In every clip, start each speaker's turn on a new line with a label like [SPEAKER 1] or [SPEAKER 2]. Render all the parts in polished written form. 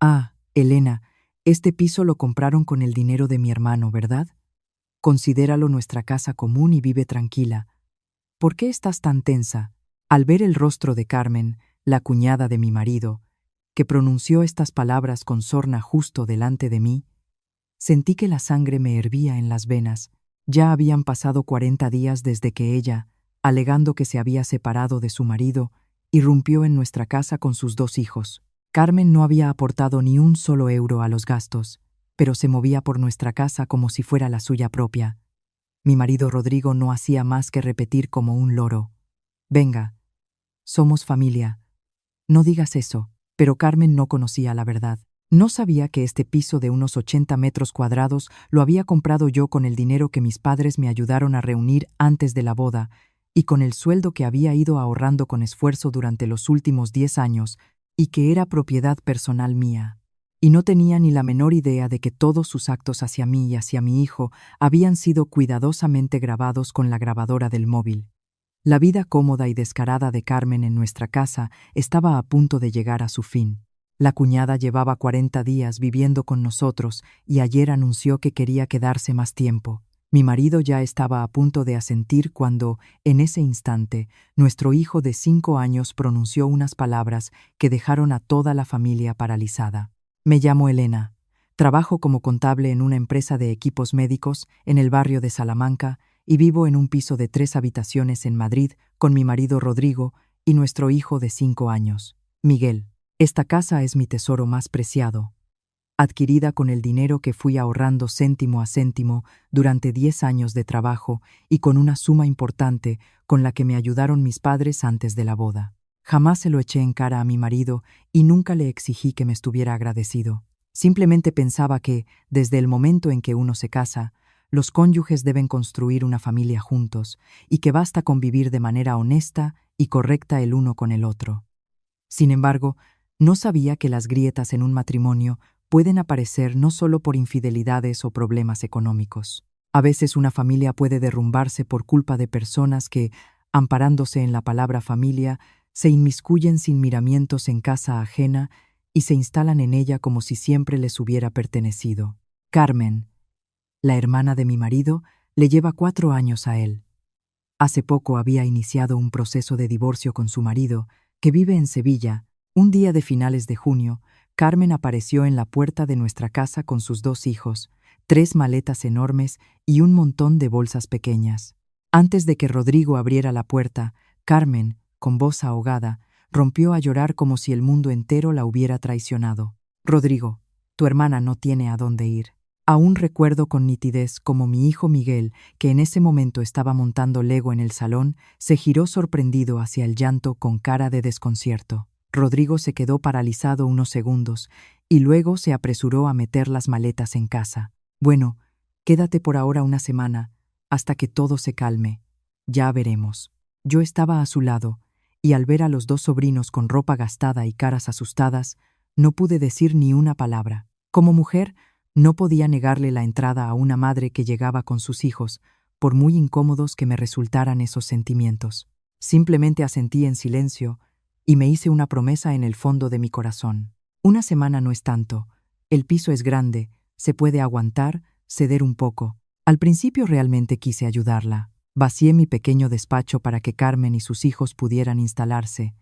[SPEAKER 1] Ah, Elena, este piso lo compraron con el dinero de mi hermano, ¿verdad? Considéralo nuestra casa común y vive tranquila. ¿Por qué estás tan tensa? Al ver el rostro de Carmen, la cuñada de mi marido, que pronunció estas palabras con sorna justo delante de mí, sentí que la sangre me hervía en las venas. Ya habían pasado 40 días desde que ella, alegando que se había separado de su marido, irrumpió en nuestra casa con sus 2 hijos. Carmen no había aportado ni un solo euro a los gastos, pero se movía por nuestra casa como si fuera la suya propia. Mi marido Rodrigo no hacía más que repetir como un loro: «Venga, somos familia. No digas eso». Pero Carmen no conocía la verdad. No sabía que este piso de unos 80 metros cuadrados lo había comprado yo con el dinero que mis padres me ayudaron a reunir antes de la boda y con el sueldo que había ido ahorrando con esfuerzo durante los últimos 10 años y que era propiedad personal mía. Y no tenía ni la menor idea de que todos sus actos hacia mí y hacia mi hijo habían sido cuidadosamente grabados con la grabadora del móvil. La vida cómoda y descarada de Carmen en nuestra casa estaba a punto de llegar a su fin. La cuñada llevaba 40 días viviendo con nosotros y ayer anunció que quería quedarse más tiempo. Mi marido ya estaba a punto de asentir cuando, en ese instante, nuestro hijo de 5 años pronunció unas palabras que dejaron a toda la familia paralizada. Me llamo Elena. Trabajo como contable en una empresa de equipos médicos en el barrio de Salamanca y vivo en un piso de 3 habitaciones en Madrid con mi marido Rodrigo y nuestro hijo de 5 años, Miguel. Esta casa es mi tesoro más preciado, adquirida con el dinero que fui ahorrando céntimo a céntimo durante 10 años de trabajo y con una suma importante con la que me ayudaron mis padres antes de la boda. Jamás se lo eché en cara a mi marido y nunca le exigí que me estuviera agradecido. Simplemente pensaba que, desde el momento en que uno se casa, los cónyuges deben construir una familia juntos y que basta convivir de manera honesta y correcta el uno con el otro. Sin embargo, no sabía que las grietas en un matrimonio pueden aparecer no solo por infidelidades o problemas económicos. A veces una familia puede derrumbarse por culpa de personas que, amparándose en la palabra familia, se inmiscuyen sin miramientos en casa ajena y se instalan en ella como si siempre les hubiera pertenecido. Carmen, la hermana de mi marido, le lleva 4 años a él. Hace poco había iniciado un proceso de divorcio con su marido, que vive en Sevilla. Un día de finales de junio, Carmen apareció en la puerta de nuestra casa con sus 2 hijos, 3 maletas enormes y un montón de bolsas pequeñas. Antes de que Rodrigo abriera la puerta, Carmen, con voz ahogada, rompió a llorar como si el mundo entero la hubiera traicionado. «Rodrigo, tu hermana no tiene a dónde ir». Aún recuerdo con nitidez cómo mi hijo Miguel, que en ese momento estaba montando Lego en el salón, se giró sorprendido hacia el llanto con cara de desconcierto. Rodrigo se quedó paralizado unos segundos y luego se apresuró a meter las maletas en casa. «Bueno, quédate por ahora una semana, hasta que todo se calme. Ya veremos». Yo estaba a su lado, y al ver a los 2 sobrinos con ropa gastada y caras asustadas, no pude decir ni una palabra. Como mujer, no podía negarle la entrada a una madre que llegaba con sus hijos, por muy incómodos que me resultaran esos sentimientos. Simplemente asentí en silencio y me hice una promesa en el fondo de mi corazón. Una semana no es tanto, el piso es grande, se puede aguantar, ceder un poco. Al principio realmente quise ayudarla. Vacié mi pequeño despacho para que Carmen y sus hijos pudieran instalarse.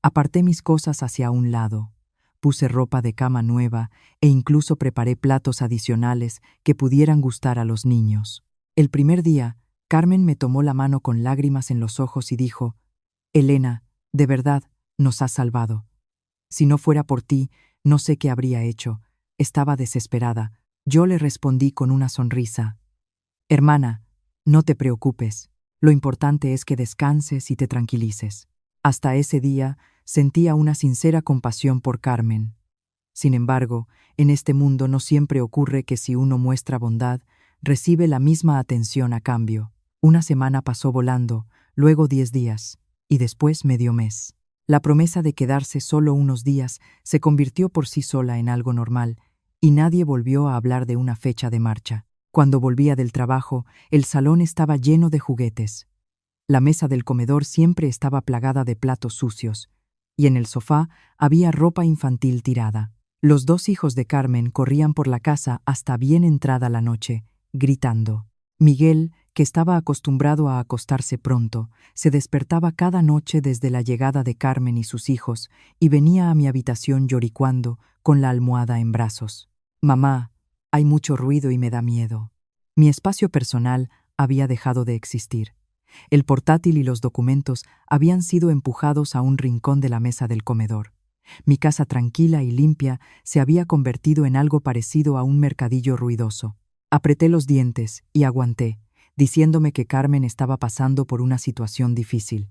[SPEAKER 1] Aparté mis cosas hacia un lado. Puse ropa de cama nueva e incluso preparé platos adicionales que pudieran gustar a los niños. El primer día, Carmen me tomó la mano con lágrimas en los ojos y dijo: «Elena, de verdad, nos has salvado. Si no fuera por ti, no sé qué habría hecho». Estaba desesperada. Yo le respondí con una sonrisa: «Hermana, no te preocupes. Lo importante es que descanses y te tranquilices». Hasta ese día, sentía una sincera compasión por Carmen. Sin embargo, en este mundo no siempre ocurre que si uno muestra bondad, recibe la misma atención a cambio. Una semana pasó volando, luego 10 días, y después medio mes. La promesa de quedarse solo unos días se convirtió por sí sola en algo normal, y nadie volvió a hablar de una fecha de marcha. Cuando volvía del trabajo, el salón estaba lleno de juguetes. La mesa del comedor siempre estaba plagada de platos sucios, y en el sofá había ropa infantil tirada. Los dos hijos de Carmen corrían por la casa hasta bien entrada la noche, gritando. Miguel, que estaba acostumbrado a acostarse pronto, se despertaba cada noche desde la llegada de Carmen y sus hijos y venía a mi habitación lloricuando, con la almohada en brazos. Mamá, hay mucho ruido y me da miedo. Mi espacio personal había dejado de existir. El portátil y los documentos habían sido empujados a un rincón de la mesa del comedor. Mi casa tranquila y limpia se había convertido en algo parecido a un mercadillo ruidoso. Apreté los dientes y aguanté, diciéndome que Carmen estaba pasando por una situación difícil.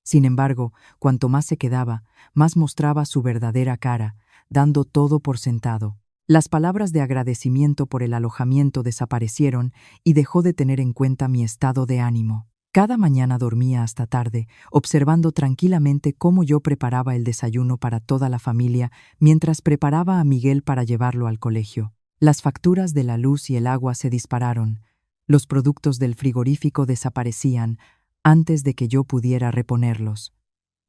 [SPEAKER 1] Sin embargo, cuanto más se quedaba, más mostraba su verdadera cara, dando todo por sentado. Las palabras de agradecimiento por el alojamiento desaparecieron y dejó de tener en cuenta mi estado de ánimo. Cada mañana dormía hasta tarde, observando tranquilamente cómo yo preparaba el desayuno para toda la familia mientras preparaba a Miguel para llevarlo al colegio. Las facturas de la luz y el agua se dispararon. Los productos del frigorífico desaparecían antes de que yo pudiera reponerlos.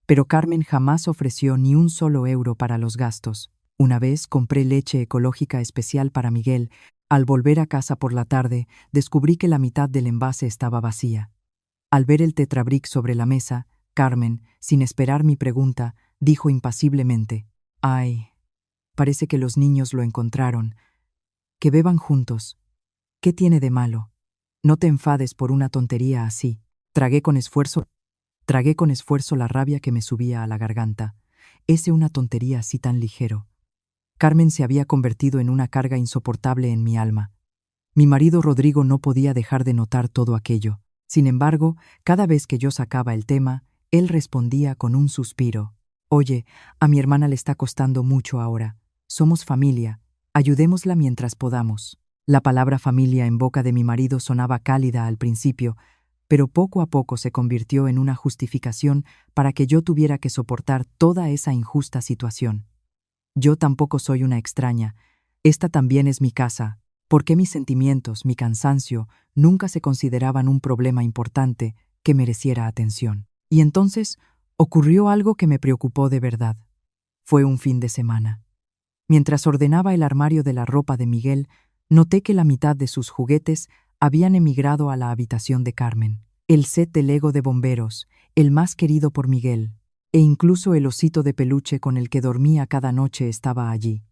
[SPEAKER 1] Pero Carmen jamás ofreció ni un solo euro para los gastos. Una vez compré leche ecológica especial para Miguel. Al volver a casa por la tarde, descubrí que la mitad del envase estaba vacía. Al ver el Tetrabric sobre la mesa, Carmen, sin esperar mi pregunta, dijo impasiblemente: «Ay, parece que los niños lo encontraron. Que beban juntos. ¿Qué tiene de malo? No te enfades por una tontería así». Tragué con esfuerzo la rabia que me subía a la garganta. Una tontería así tan ligero. Carmen se había convertido en una carga insoportable en mi alma. Mi marido Rodrigo no podía dejar de notar todo aquello. Sin embargo, cada vez que yo sacaba el tema, él respondía con un suspiro: «Oye, a mi hermana le está costando mucho ahora. Somos familia. Ayudémosla mientras podamos». La palabra familia en boca de mi marido sonaba cálida al principio, pero poco a poco se convirtió en una justificación para que yo tuviera que soportar toda esa injusta situación. Yo tampoco soy una extraña. Esta también es mi casa. ¿Por qué mis sentimientos, mi cansancio, nunca se consideraban un problema importante que mereciera atención? Y entonces ocurrió algo que me preocupó de verdad. Fue un fin de semana. Mientras ordenaba el armario de la ropa de Miguel, noté que la mitad de sus juguetes habían emigrado a la habitación de Carmen. El set de Lego de bomberos, el más querido por Miguel, e incluso el osito de peluche con el que dormía cada noche estaba allí.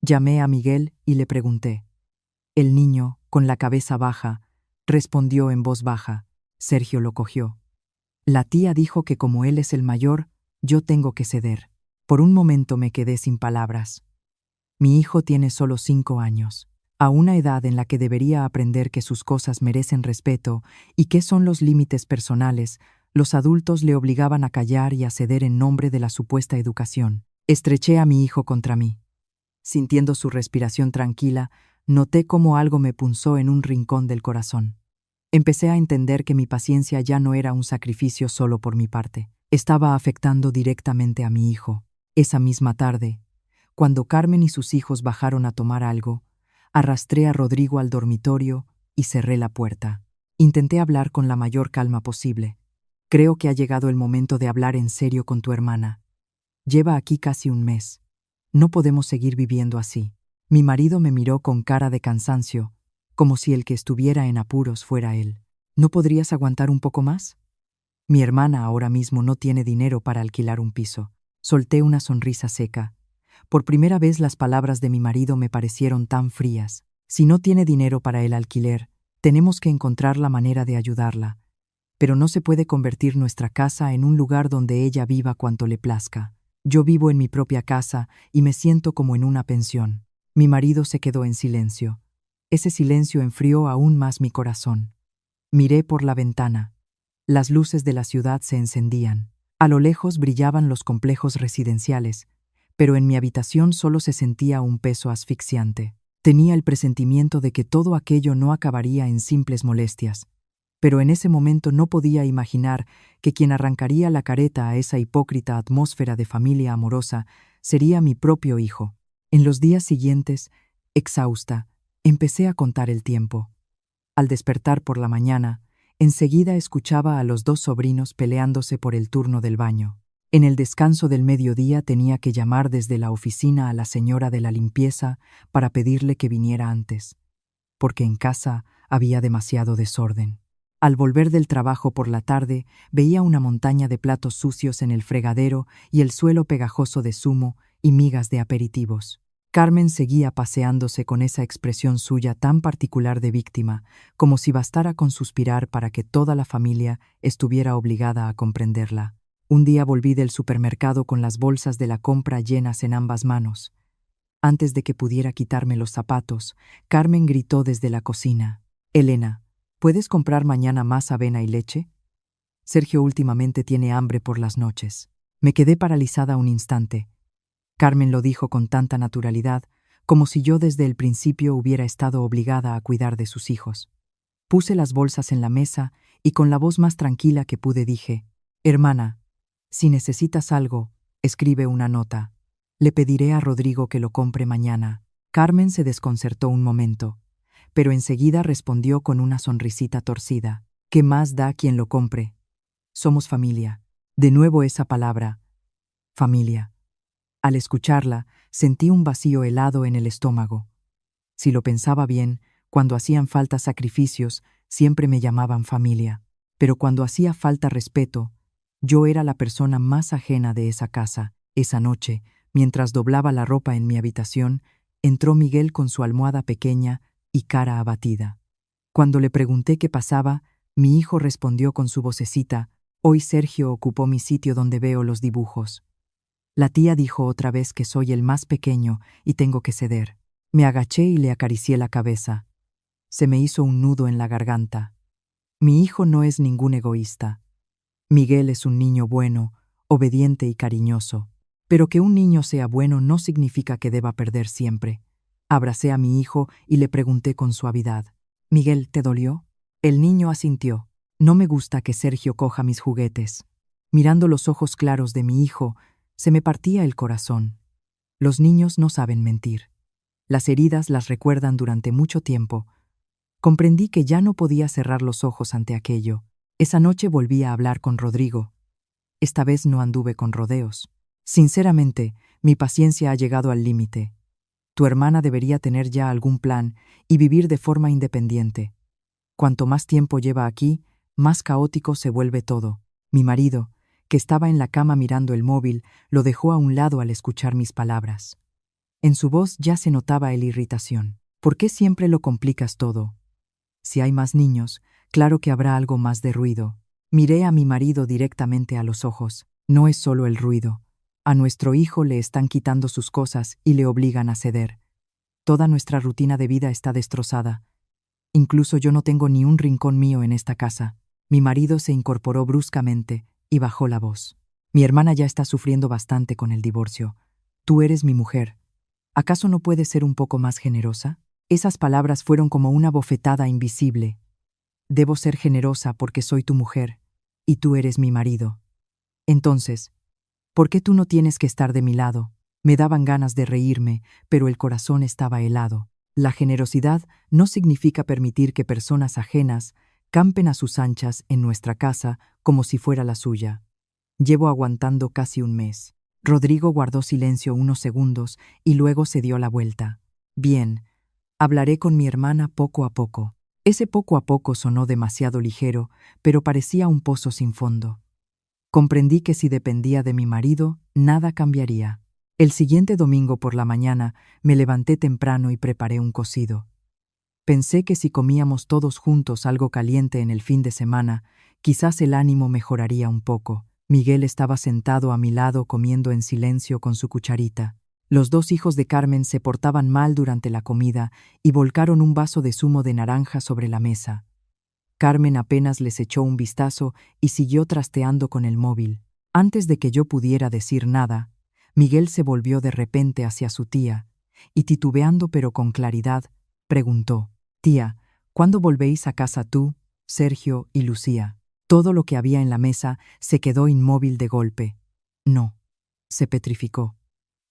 [SPEAKER 1] Llamé a Miguel y le pregunté. El niño, con la cabeza baja, respondió en voz baja. Sergio lo cogió. La tía dijo que como él es el mayor, yo tengo que ceder. Por un momento me quedé sin palabras. Mi hijo tiene solo 5 años, a una edad en la que debería aprender que sus cosas merecen respeto y qué son los límites personales. Los adultos le obligaban a callar y a ceder en nombre de la supuesta educación. Estreché a mi hijo contra mí. Sintiendo su respiración tranquila, noté cómo algo me punzó en un rincón del corazón. Empecé a entender que mi paciencia ya no era un sacrificio solo por mi parte. Estaba afectando directamente a mi hijo. Esa misma tarde, cuando Carmen y sus hijos bajaron a tomar algo, arrastré a Rodrigo al dormitorio y cerré la puerta. Intenté hablar con la mayor calma posible. Creo que ha llegado el momento de hablar en serio con tu hermana. Lleva aquí casi un mes. No podemos seguir viviendo así. Mi marido me miró con cara de cansancio, como si el que estuviera en apuros fuera él. ¿No podrías aguantar un poco más? Mi hermana ahora mismo no tiene dinero para alquilar un piso. Solté una sonrisa seca. Por primera vez las palabras de mi marido me parecieron tan frías. Si no tiene dinero para el alquiler, tenemos que encontrar la manera de ayudarla. Pero no se puede convertir nuestra casa en un lugar donde ella viva cuanto le plazca. Yo vivo en mi propia casa y me siento como en una pensión. Mi marido se quedó en silencio. Ese silencio enfrió aún más mi corazón. Miré por la ventana. Las luces de la ciudad se encendían. A lo lejos brillaban los complejos residenciales, pero en mi habitación solo se sentía un peso asfixiante. Tenía el presentimiento de que todo aquello no acabaría en simples molestias, pero en ese momento no podía imaginar que quien arrancaría la careta a esa hipócrita atmósfera de familia amorosa sería mi propio hijo. En los días siguientes, exhausta, empecé a contar el tiempo. Al despertar por la mañana, enseguida escuchaba a los 2 sobrinos peleándose por el turno del baño. En el descanso del mediodía tenía que llamar desde la oficina a la señora de la limpieza para pedirle que viniera antes, porque en casa había demasiado desorden. Al volver del trabajo por la tarde, veía una montaña de platos sucios en el fregadero y el suelo pegajoso de zumo y migas de aperitivos. Carmen seguía paseándose con esa expresión suya tan particular de víctima, como si bastara con suspirar para que toda la familia estuviera obligada a comprenderla. Un día volví del supermercado con las bolsas de la compra llenas en ambas manos. Antes de que pudiera quitarme los zapatos, Carmen gritó desde la cocina: «Elena, ¿puedes comprar mañana más avena y leche? Sergio últimamente tiene hambre por las noches». Me quedé paralizada un instante. Carmen lo dijo con tanta naturalidad, como si yo desde el principio hubiera estado obligada a cuidar de sus hijos. Puse las bolsas en la mesa y con la voz más tranquila que pude dije: «Hermana, si necesitas algo, escribe una nota. Le pediré a Rodrigo que lo compre mañana». Carmen se desconcertó un momento, pero enseguida respondió con una sonrisita torcida: «¿Qué más da quien lo compre? Somos familia». De nuevo esa palabra, familia. Al escucharla, sentí un vacío helado en el estómago. Si lo pensaba bien, cuando hacían falta sacrificios, siempre me llamaban familia. Pero cuando hacía falta respeto, yo era la persona más ajena de esa casa. Esa noche, mientras doblaba la ropa en mi habitación, entró Miguel con su almohada pequeña y cara abatida. Cuando le pregunté qué pasaba, mi hijo respondió con su vocecita: «Hoy Sergio ocupó mi sitio donde veo los dibujos. La tía dijo otra vez que soy el más pequeño y tengo que ceder». Me agaché y le acaricié la cabeza. Se me hizo un nudo en la garganta. Mi hijo no es ningún egoísta. Miguel es un niño bueno, obediente y cariñoso. Pero que un niño sea bueno no significa que deba perder siempre. Abracé a mi hijo y le pregunté con suavidad: «Miguel, ¿te dolió?». El niño asintió. «No me gusta que Sergio coja mis juguetes». Mirando los ojos claros de mi hijo, se me partía el corazón. Los niños no saben mentir. Las heridas las recuerdan durante mucho tiempo. Comprendí que ya no podía cerrar los ojos ante aquello. Esa noche volví a hablar con Rodrigo. Esta vez no anduve con rodeos. «Sinceramente, mi paciencia ha llegado al límite. Tu hermana debería tener ya algún plan y vivir de forma independiente. Cuanto más tiempo lleva aquí, más caótico se vuelve todo». Mi marido, que estaba en la cama mirando el móvil, lo dejó a un lado al escuchar mis palabras. En su voz ya se notaba la irritación. «¿Por qué siempre lo complicas todo? Si hay más niños, claro que habrá algo más de ruido». Miré a mi marido directamente a los ojos. «No es solo el ruido. A nuestro hijo le están quitando sus cosas y le obligan a ceder. Toda nuestra rutina de vida está destrozada. Incluso yo no tengo ni un rincón mío en esta casa». Mi marido se incorporó bruscamente y bajó la voz. «Mi hermana ya está sufriendo bastante con el divorcio. Tú eres mi mujer. ¿Acaso no puedes ser un poco más generosa?». Esas palabras fueron como una bofetada invisible. «Debo ser generosa porque soy tu mujer, y tú eres mi marido. Entonces, ¿por qué tú no tienes que estar de mi lado?». Me daban ganas de reírme, pero el corazón estaba helado. La generosidad no significa permitir que personas ajenas campen a sus anchas en nuestra casa como si fuera la suya. Llevo aguantando casi un mes. Rodrigo guardó silencio unos segundos y luego se dio la vuelta. «Bien, hablaré con mi hermana poco a poco». Ese poco a poco sonó demasiado ligero, pero parecía un pozo sin fondo. Comprendí que si dependía de mi marido, nada cambiaría. El siguiente domingo por la mañana me levanté temprano y preparé un cocido. Pensé que si comíamos todos juntos algo caliente en el fin de semana, quizás el ánimo mejoraría un poco. Miguel estaba sentado a mi lado comiendo en silencio con su cucharita. Los dos hijos de Carmen se portaban mal durante la comida y volcaron un vaso de zumo de naranja sobre la mesa. Carmen apenas les echó un vistazo y siguió trasteando con el móvil. Antes de que yo pudiera decir nada, Miguel se volvió de repente hacia su tía y, titubeando pero con claridad, preguntó: «Tía, ¿cuándo volvéis a casa tú, Sergio y Lucía?». Todo lo que había en la mesa se quedó inmóvil de golpe. No, se petrificó.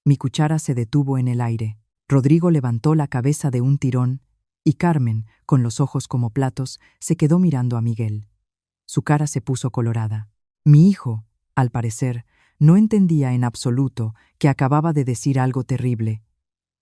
[SPEAKER 1] Mi cuchara se detuvo en el aire. Rodrigo levantó la cabeza de un tirón y Carmen, con los ojos como platos, se quedó mirando a Miguel. Su cara se puso colorada. Mi hijo, al parecer, No entendía en absoluto que acababa de decir algo terrible.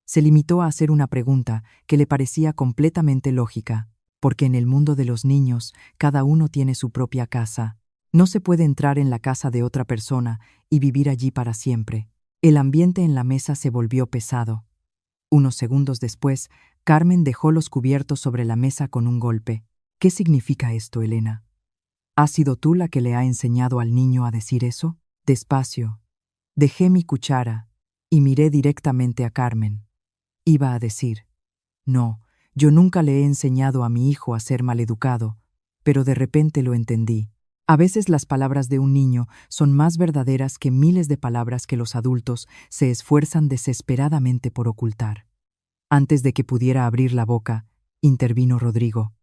[SPEAKER 1] Se limitó a hacer una pregunta que le parecía completamente lógica, porque en el mundo de los niños cada uno tiene su propia casa. No se puede entrar en la casa de otra persona y vivir allí para siempre. El ambiente en la mesa se volvió pesado. Unos segundos después, Carmen dejó los cubiertos sobre la mesa con un golpe. ¿Qué significa esto, Elena? ¿Has sido tú la que le ha enseñado al niño a decir eso? Despacio. Dejé mi cuchara y miré directamente a Carmen. Iba a decir, no, yo nunca le he enseñado a mi hijo a ser maleducado, pero de repente lo entendí. A veces las palabras de un niño son más verdaderas que miles de palabras que los adultos se esfuerzan desesperadamente por ocultar. Antes de que pudiera abrir la boca, intervino Rodrigo.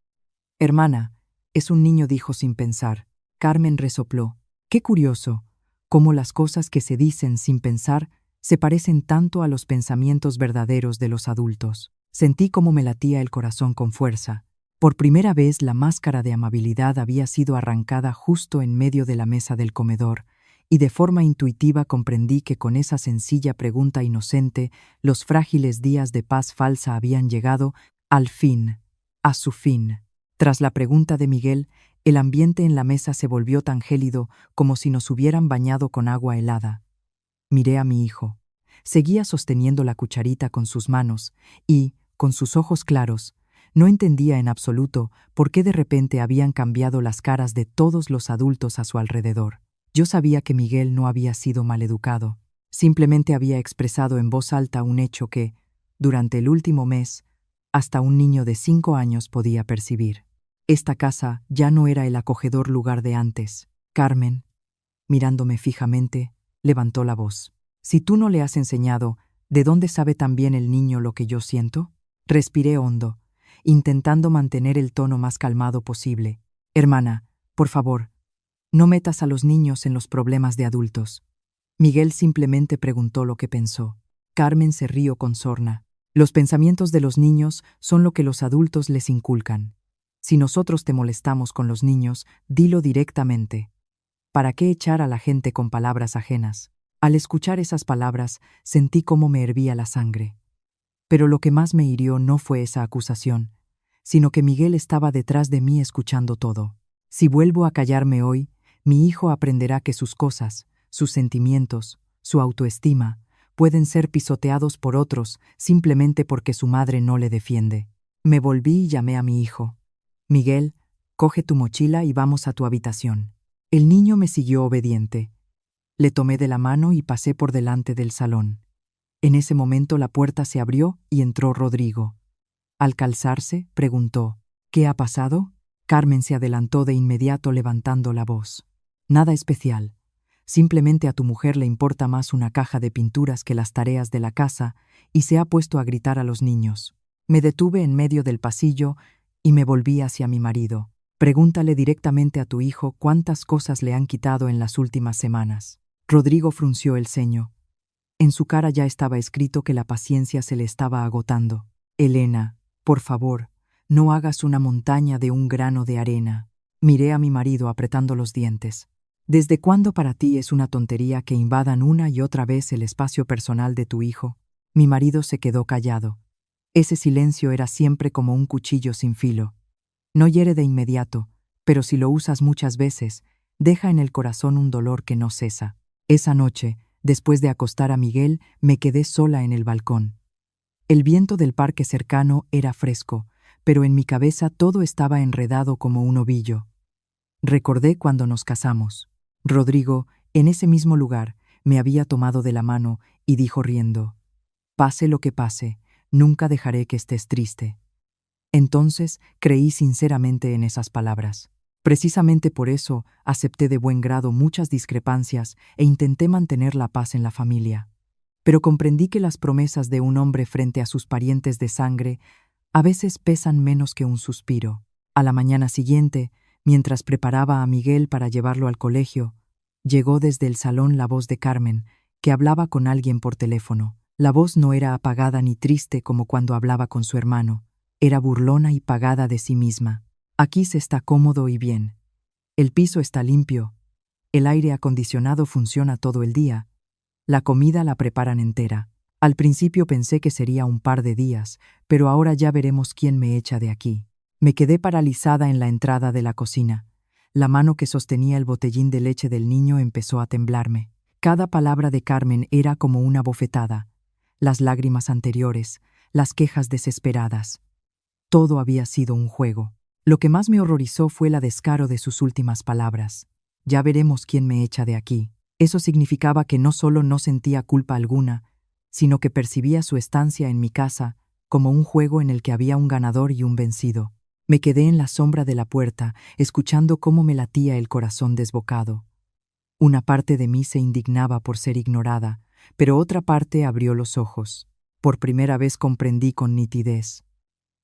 [SPEAKER 1] Hermana, es un niño, dijo sin pensar. Carmen resopló. Qué curioso, cómo las cosas que se dicen sin pensar se parecen tanto a los pensamientos verdaderos de los adultos. Sentí cómo me latía el corazón con fuerza. Por primera vez la máscara de amabilidad había sido arrancada justo en medio de la mesa del comedor, y de forma intuitiva comprendí que con esa sencilla pregunta inocente, los frágiles días de paz falsa habían llegado, al fin, a su fin. Tras la pregunta de Miguel, el ambiente en la mesa se volvió tan gélido como si nos hubieran bañado con agua helada. Miré a mi hijo. Seguía sosteniendo la cucharita con sus manos y, con sus ojos claros, no entendía en absoluto por qué de repente habían cambiado las caras de todos los adultos a su alrededor. Yo sabía que Miguel no había sido maleducado, simplemente había expresado en voz alta un hecho que, durante el último mes, hasta un niño de 5 años podía percibir. Esta casa ya no era el acogedor lugar de antes. Carmen, mirándome fijamente, levantó la voz. Si tú no le has enseñado, ¿de dónde sabe también el niño lo que yo siento? Respiré hondo, intentando mantener el tono más calmado posible. Hermana, por favor, no metas a los niños en los problemas de adultos. Miguel simplemente preguntó lo que pensó. Carmen se rió con sorna. Los pensamientos de los niños son lo que los adultos les inculcan. Si nosotros te molestamos con los niños, dilo directamente. ¿Para qué echar a la gente con palabras ajenas? Al escuchar esas palabras, sentí cómo me hervía la sangre. Pero lo que más me hirió no fue esa acusación, sino que Miguel estaba detrás de mí escuchando todo. Si vuelvo a callarme hoy, mi hijo aprenderá que sus cosas, sus sentimientos, su autoestima, pueden ser pisoteados por otros simplemente porque su madre no le defiende. Me volví y llamé a mi hijo. Miguel, coge tu mochila y vamos a tu habitación. El niño me siguió obediente. Le tomé de la mano y pasé por delante del salón. En ese momento la puerta se abrió y entró Rodrigo. Al calzarse, preguntó, ¿qué ha pasado? Carmen se adelantó de inmediato levantando la voz. Nada especial. Simplemente a tu mujer le importa más una caja de pinturas que las tareas de la casa y se ha puesto a gritar a los niños. Me detuve en medio del pasillo y me volví hacia mi marido. Pregúntale directamente a tu hijo cuántas cosas le han quitado en las últimas semanas. Rodrigo frunció el ceño. En su cara ya estaba escrito que la paciencia se le estaba agotando. Elena, por favor, no hagas una montaña de un grano de arena. Miré a mi marido apretando los dientes. ¿Desde cuándo para ti es una tontería que invadan una y otra vez el espacio personal de tu hijo? Mi marido se quedó callado. Ese silencio era siempre como un cuchillo sin filo. No hiere de inmediato, pero si lo usas muchas veces, deja en el corazón un dolor que no cesa. Esa noche, después de acostar a Miguel, me quedé sola en el balcón. El viento del parque cercano era fresco, pero en mi cabeza todo estaba enredado como un ovillo. Recordé cuando nos casamos. Rodrigo, en ese mismo lugar, me había tomado de la mano y dijo riendo, «Pase lo que pase, nunca dejaré que estés triste». Entonces creí sinceramente en esas palabras. Precisamente por eso acepté de buen grado muchas discrepancias e intenté mantener la paz en la familia. Pero comprendí que las promesas de un hombre frente a sus parientes de sangre a veces pesan menos que un suspiro. A la mañana siguiente, mientras preparaba a Miguel para llevarlo al colegio, llegó desde el salón la voz de Carmen, que hablaba con alguien por teléfono. La voz no era apagada ni triste como cuando hablaba con su hermano, era burlona y pagada de sí misma. Aquí se está cómodo y bien. El piso está limpio. El aire acondicionado funciona todo el día. La comida la preparan entera. Al principio pensé que sería un par de días, pero ahora ya veremos quién me echa de aquí. Me quedé paralizada en la entrada de la cocina. La mano que sostenía el botellín de leche del niño empezó a temblarme. Cada palabra de Carmen era como una bofetada. Las lágrimas anteriores, las quejas desesperadas. Todo había sido un juego. Lo que más me horrorizó fue la descaro de sus últimas palabras. Ya veremos quién me echa de aquí. Eso significaba que no solo no sentía culpa alguna, sino que percibía su estancia en mi casa como un juego en el que había un ganador y un vencido. Me quedé en la sombra de la puerta, escuchando cómo me latía el corazón desbocado. Una parte de mí se indignaba por ser ignorada, pero otra parte abrió los ojos. Por primera vez comprendí con nitidez.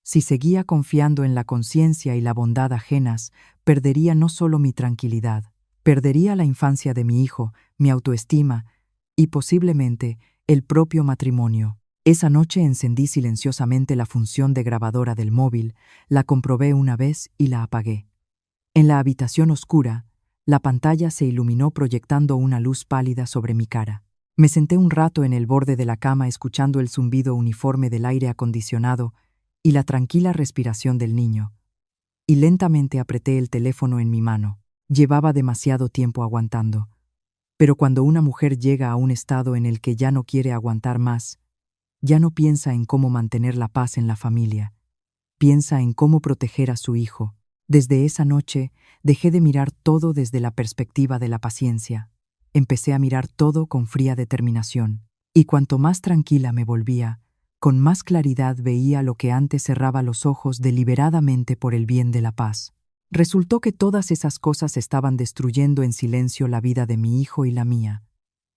[SPEAKER 1] Si seguía confiando en la conciencia y la bondad ajenas, perdería no solo mi tranquilidad, perdería la infancia de mi hijo, mi autoestima y, posiblemente, el propio matrimonio. Esa noche encendí silenciosamente la función de grabadora del móvil, la comprobé una vez y la apagué. En la habitación oscura, la pantalla se iluminó proyectando una luz pálida sobre mi cara. Me senté un rato en el borde de la cama escuchando el zumbido uniforme del aire acondicionado y la tranquila respiración del niño, y lentamente apreté el teléfono en mi mano. Llevaba demasiado tiempo aguantando. Pero cuando una mujer llega a un estado en el que ya no quiere aguantar más, ya no piensa en cómo mantener la paz en la familia, piensa en cómo proteger a su hijo. Desde esa noche, dejé de mirar todo desde la perspectiva de la paciencia. Empecé a mirar todo con fría determinación, y cuanto más tranquila me volvía, con más claridad veía lo que antes cerraba los ojos deliberadamente por el bien de la paz. Resultó que todas esas cosas estaban destruyendo en silencio la vida de mi hijo y la mía.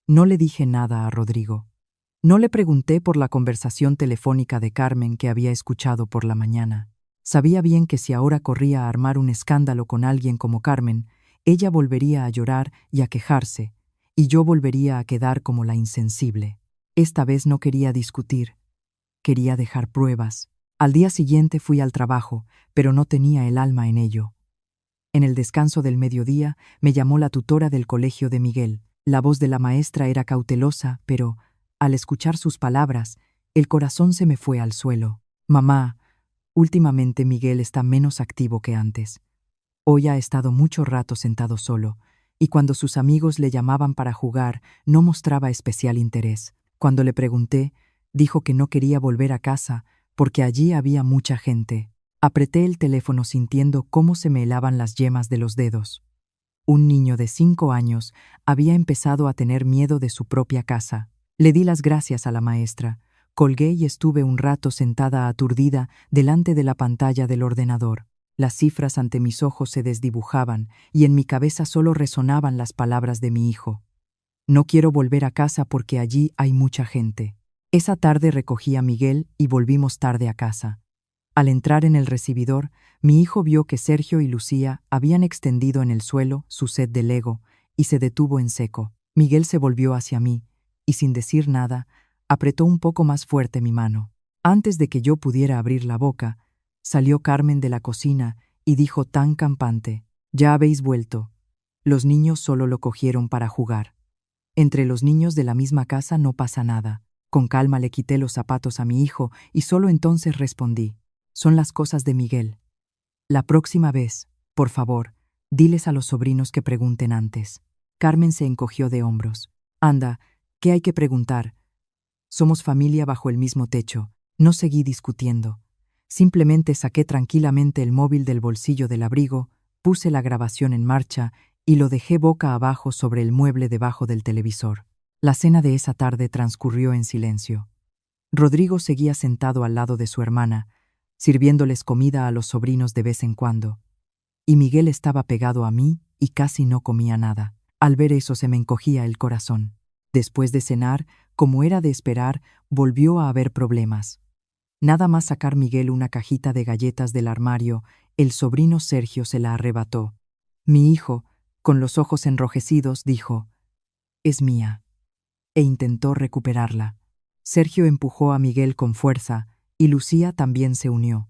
[SPEAKER 1] No le dije nada a Rodrigo. No le pregunté por la conversación telefónica de Carmen que había escuchado por la mañana. Sabía bien que si ahora corría a armar un escándalo con alguien como Carmen, ella volvería a llorar y a quejarse, y yo volvería a quedar como la insensible. Esta vez no quería discutir. Quería dejar pruebas. Al día siguiente fui al trabajo, pero no tenía el alma en ello. En el descanso del mediodía me llamó la tutora del colegio de Miguel. La voz de la maestra era cautelosa, pero, al escuchar sus palabras, el corazón se me fue al suelo. Mamá, últimamente Miguel está menos activo que antes. Hoy ha estado mucho rato sentado solo, y cuando sus amigos le llamaban para jugar, no mostraba especial interés. Cuando le pregunté, dijo que no quería volver a casa porque allí había mucha gente. Apreté el teléfono sintiendo cómo se me helaban las yemas de los dedos. Un niño de 5 años había empezado a tener miedo de su propia casa. Le di las gracias a la maestra, colgué y estuve un rato sentada aturdida delante de la pantalla del ordenador. Las cifras ante mis ojos se desdibujaban y en mi cabeza solo resonaban las palabras de mi hijo. No quiero volver a casa porque allí hay mucha gente. Esa tarde recogí a Miguel y volvimos tarde a casa. Al entrar en el recibidor, mi hijo vio que Sergio y Lucía habían extendido en el suelo su set de Lego y se detuvo en seco. Miguel se volvió hacia mí y, sin decir nada, apretó un poco más fuerte mi mano. Antes de que yo pudiera abrir la boca, salió Carmen de la cocina y dijo tan campante: «Ya habéis vuelto. Los niños solo lo cogieron para jugar. Entre los niños de la misma casa no pasa nada». Con calma le quité los zapatos a mi hijo y solo entonces respondí: «Son las cosas de Miguel. La próxima vez, por favor, diles a los sobrinos que pregunten antes». Carmen se encogió de hombros. «Anda, ¿qué hay que preguntar? Somos familia bajo el mismo techo». No seguí discutiendo. Simplemente saqué tranquilamente el móvil del bolsillo del abrigo, puse la grabación en marcha y lo dejé boca abajo sobre el mueble debajo del televisor. La cena de esa tarde transcurrió en silencio. Rodrigo seguía sentado al lado de su hermana, sirviéndoles comida a los sobrinos de vez en cuando, y Miguel estaba pegado a mí y casi no comía nada. Al ver eso se me encogía el corazón. Después de cenar, como era de esperar, volvió a haber problemas. Nada más sacar Miguel una cajita de galletas del armario, el sobrino Sergio se la arrebató. Mi hijo, con los ojos enrojecidos, dijo: «Es mía», e intentó recuperarla. Sergio empujó a Miguel con fuerza y Lucía también se unió.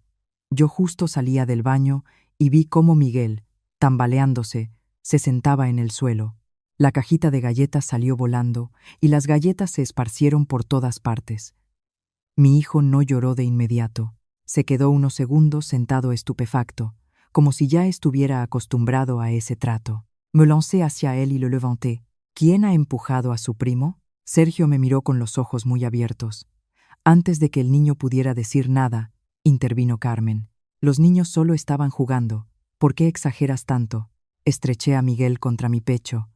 [SPEAKER 1] Yo justo salía del baño y vi cómo Miguel, tambaleándose, se sentaba en el suelo. La cajita de galletas salió volando y las galletas se esparcieron por todas partes. Mi hijo no lloró de inmediato. Se quedó unos segundos sentado estupefacto, como si ya estuviera acostumbrado a ese trato. Me lancé hacia él y lo levanté. ¿Quién ha empujado a su primo? Sergio me miró con los ojos muy abiertos. Antes de que el niño pudiera decir nada, intervino Carmen. Los niños solo estaban jugando. ¿Por qué exageras tanto? Estreché a Miguel contra mi pecho.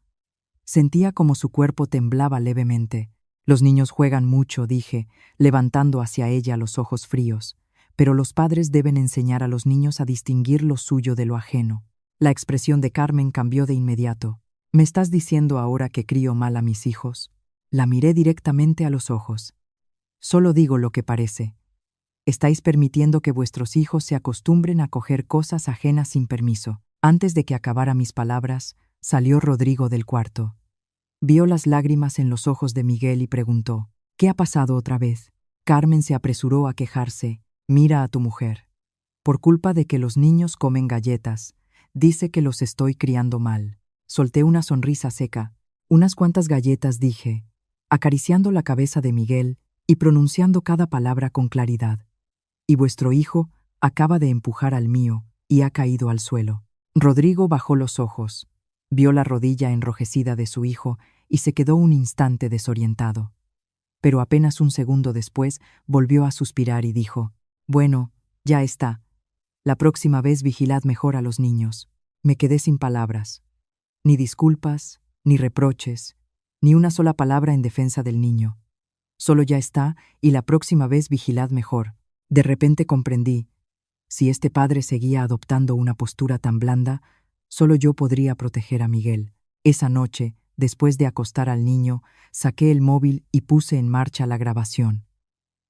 [SPEAKER 1] Sentía como su cuerpo temblaba levemente. Los niños juegan mucho, dije, levantando hacia ella los ojos fríos, pero los padres deben enseñar a los niños a distinguir lo suyo de lo ajeno. La expresión de Carmen cambió de inmediato. ¿Me estás diciendo ahora que crío mal a mis hijos? La miré directamente a los ojos. Solo digo lo que parece. Estáis permitiendo que vuestros hijos se acostumbren a coger cosas ajenas sin permiso. Antes de que acabara mis palabras, salió Rodrigo del cuarto. Vio las lágrimas en los ojos de Miguel y preguntó, ¿qué ha pasado otra vez? Carmen se apresuró a quejarse. Mira a tu mujer. Por culpa de que los niños comen galletas, dice que los estoy criando mal. Solté una sonrisa seca. Unas cuantas galletas, dije, acariciando la cabeza de Miguel y pronunciando cada palabra con claridad. Y vuestro hijo acaba de empujar al mío y ha caído al suelo. Rodrigo bajó los ojos. Vio la rodilla enrojecida de su hijo y se quedó un instante desorientado. Pero apenas un segundo después volvió a suspirar y dijo, «Bueno, ya está. La próxima vez vigilad mejor a los niños». Me quedé sin palabras. Ni disculpas, ni reproches, ni una sola palabra en defensa del niño. Solo ya está y la próxima vez vigilad mejor. De repente comprendí. Si este padre seguía adoptando una postura tan blanda, solo yo podría proteger a Miguel. Esa noche, después de acostar al niño, saqué el móvil y puse en marcha la grabación.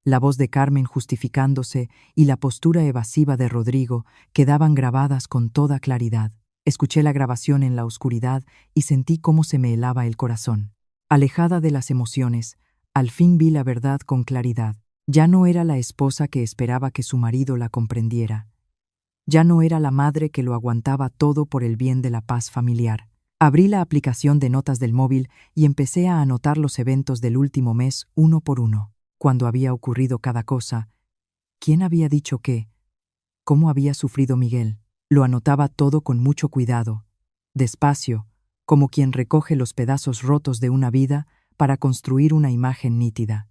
[SPEAKER 1] La voz de Carmen justificándose y la postura evasiva de Rodrigo quedaban grabadas con toda claridad. Escuché la grabación en la oscuridad y sentí cómo se me helaba el corazón. Alejada de las emociones, al fin vi la verdad con claridad. Ya no era la esposa que esperaba que su marido la comprendiera. Ya no era la madre que lo aguantaba todo por el bien de la paz familiar. Abrí la aplicación de notas del móvil y empecé a anotar los eventos del último mes uno por uno. Cuando había ocurrido cada cosa, quién había dicho qué, cómo había sufrido Miguel. Lo anotaba todo con mucho cuidado, despacio, como quien recoge los pedazos rotos de una vida para construir una imagen nítida.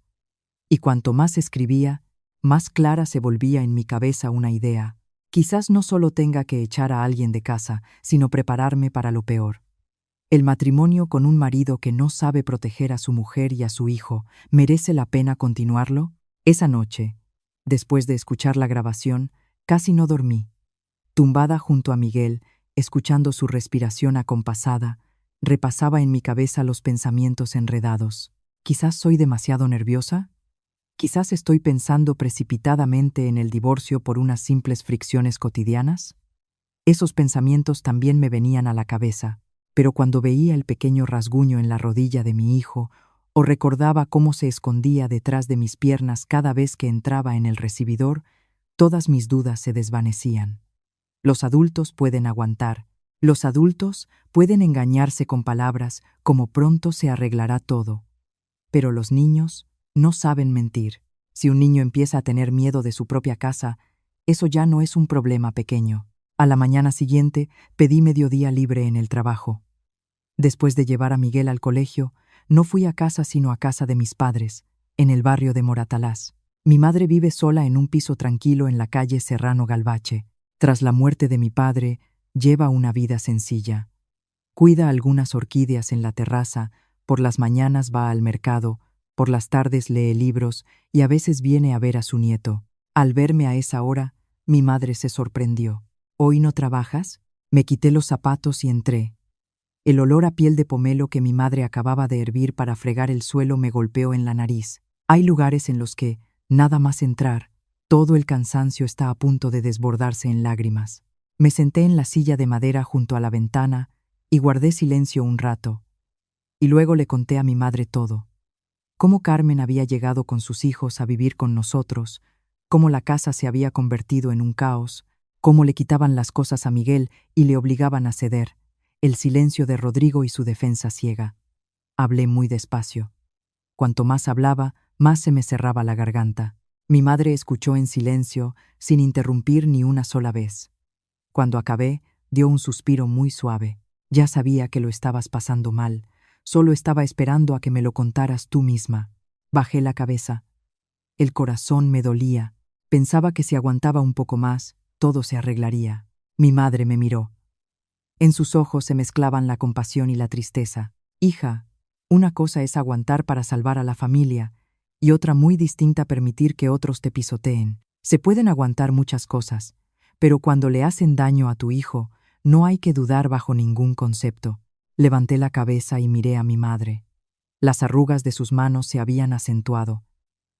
[SPEAKER 1] Y cuanto más escribía, más clara se volvía en mi cabeza una idea. Quizás no solo tenga que echar a alguien de casa, sino prepararme para lo peor. El matrimonio con un marido que no sabe proteger a su mujer y a su hijo, ¿merece la pena continuarlo? Esa noche, después de escuchar la grabación, casi no dormí. Tumbada junto a Miguel, escuchando su respiración acompasada, repasaba en mi cabeza los pensamientos enredados. ¿Quizás soy demasiado nerviosa? ¿Quizás estoy pensando precipitadamente en el divorcio por unas simples fricciones cotidianas? Esos pensamientos también me venían a la cabeza, pero cuando veía el pequeño rasguño en la rodilla de mi hijo, o recordaba cómo se escondía detrás de mis piernas cada vez que entraba en el recibidor, todas mis dudas se desvanecían. Los adultos pueden aguantar, los adultos pueden engañarse con palabras como pronto se arreglará todo. Pero los niños no saben mentir. Si un niño empieza a tener miedo de su propia casa, eso ya no es un problema pequeño. A la mañana siguiente pedí mediodía libre en el trabajo. Después de llevar a Miguel al colegio, no fui a casa sino a casa de mis padres, en el barrio de Moratalaz. Mi madre vive sola en un piso tranquilo en la calle Serrano Galvache. Tras la muerte de mi padre, lleva una vida sencilla. Cuida algunas orquídeas en la terraza, por las mañanas va al mercado, por las tardes lee libros y a veces viene a ver a su nieto. Al verme a esa hora, mi madre se sorprendió. ¿Hoy no trabajas? Me quité los zapatos y entré. El olor a piel de pomelo que mi madre acababa de hervir para fregar el suelo me golpeó en la nariz. Hay lugares en los que, nada más entrar, todo el cansancio está a punto de desbordarse en lágrimas. Me senté en la silla de madera junto a la ventana y guardé silencio un rato. Y luego le conté a mi madre todo. Cómo Carmen había llegado con sus hijos a vivir con nosotros, cómo la casa se había convertido en un caos, cómo le quitaban las cosas a Miguel y le obligaban a ceder. el silencio de Rodrigo y su defensa ciega. Hablé muy despacio. Cuanto más hablaba, más se me cerraba la garganta. Mi madre escuchó en silencio, sin interrumpir ni una sola vez. Cuando acabé, dio un suspiro muy suave. Ya sabía que lo estabas pasando mal. Solo estaba esperando a que me lo contaras tú misma. Bajé la cabeza. El corazón me dolía. Pensaba que si aguantaba un poco más, todo se arreglaría. Mi madre me miró. En sus ojos se mezclaban la compasión y la tristeza. Hija, una cosa es aguantar para salvar a la familia, y otra muy distinta permitir que otros te pisoteen. Se pueden aguantar muchas cosas, pero cuando le hacen daño a tu hijo, no hay que dudar bajo ningún concepto. Levanté la cabeza y miré a mi madre. Las arrugas de sus manos se habían acentuado,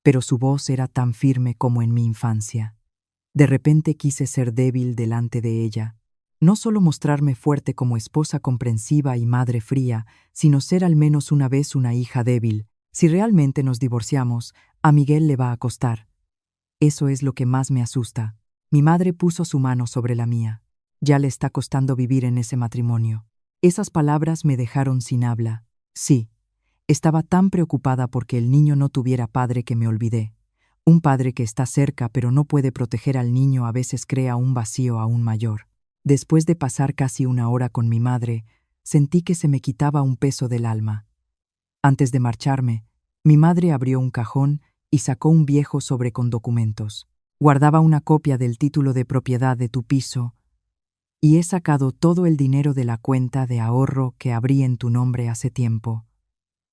[SPEAKER 1] pero su voz era tan firme como en mi infancia. De repente quise ser débil delante de ella, no solo mostrarme fuerte como esposa comprensiva y madre fría, sino ser al menos una vez una hija débil. Si realmente nos divorciamos, a Miguel le va a costar. Eso es lo que más me asusta. Mi madre puso su mano sobre la mía. Ya le está costando vivir en ese matrimonio. Esas palabras me dejaron sin habla. Sí, estaba tan preocupada porque el niño no tuviera padre que me olvidé. Un padre que está cerca pero no puede proteger al niño a veces crea un vacío aún mayor. Después de pasar casi una hora con mi madre, sentí que se me quitaba un peso del alma. Antes de marcharme, mi madre abrió un cajón y sacó un viejo sobre con documentos. Guardaba una copia del título de propiedad de tu piso y he sacado todo el dinero de la cuenta de ahorro que abrí en tu nombre hace tiempo.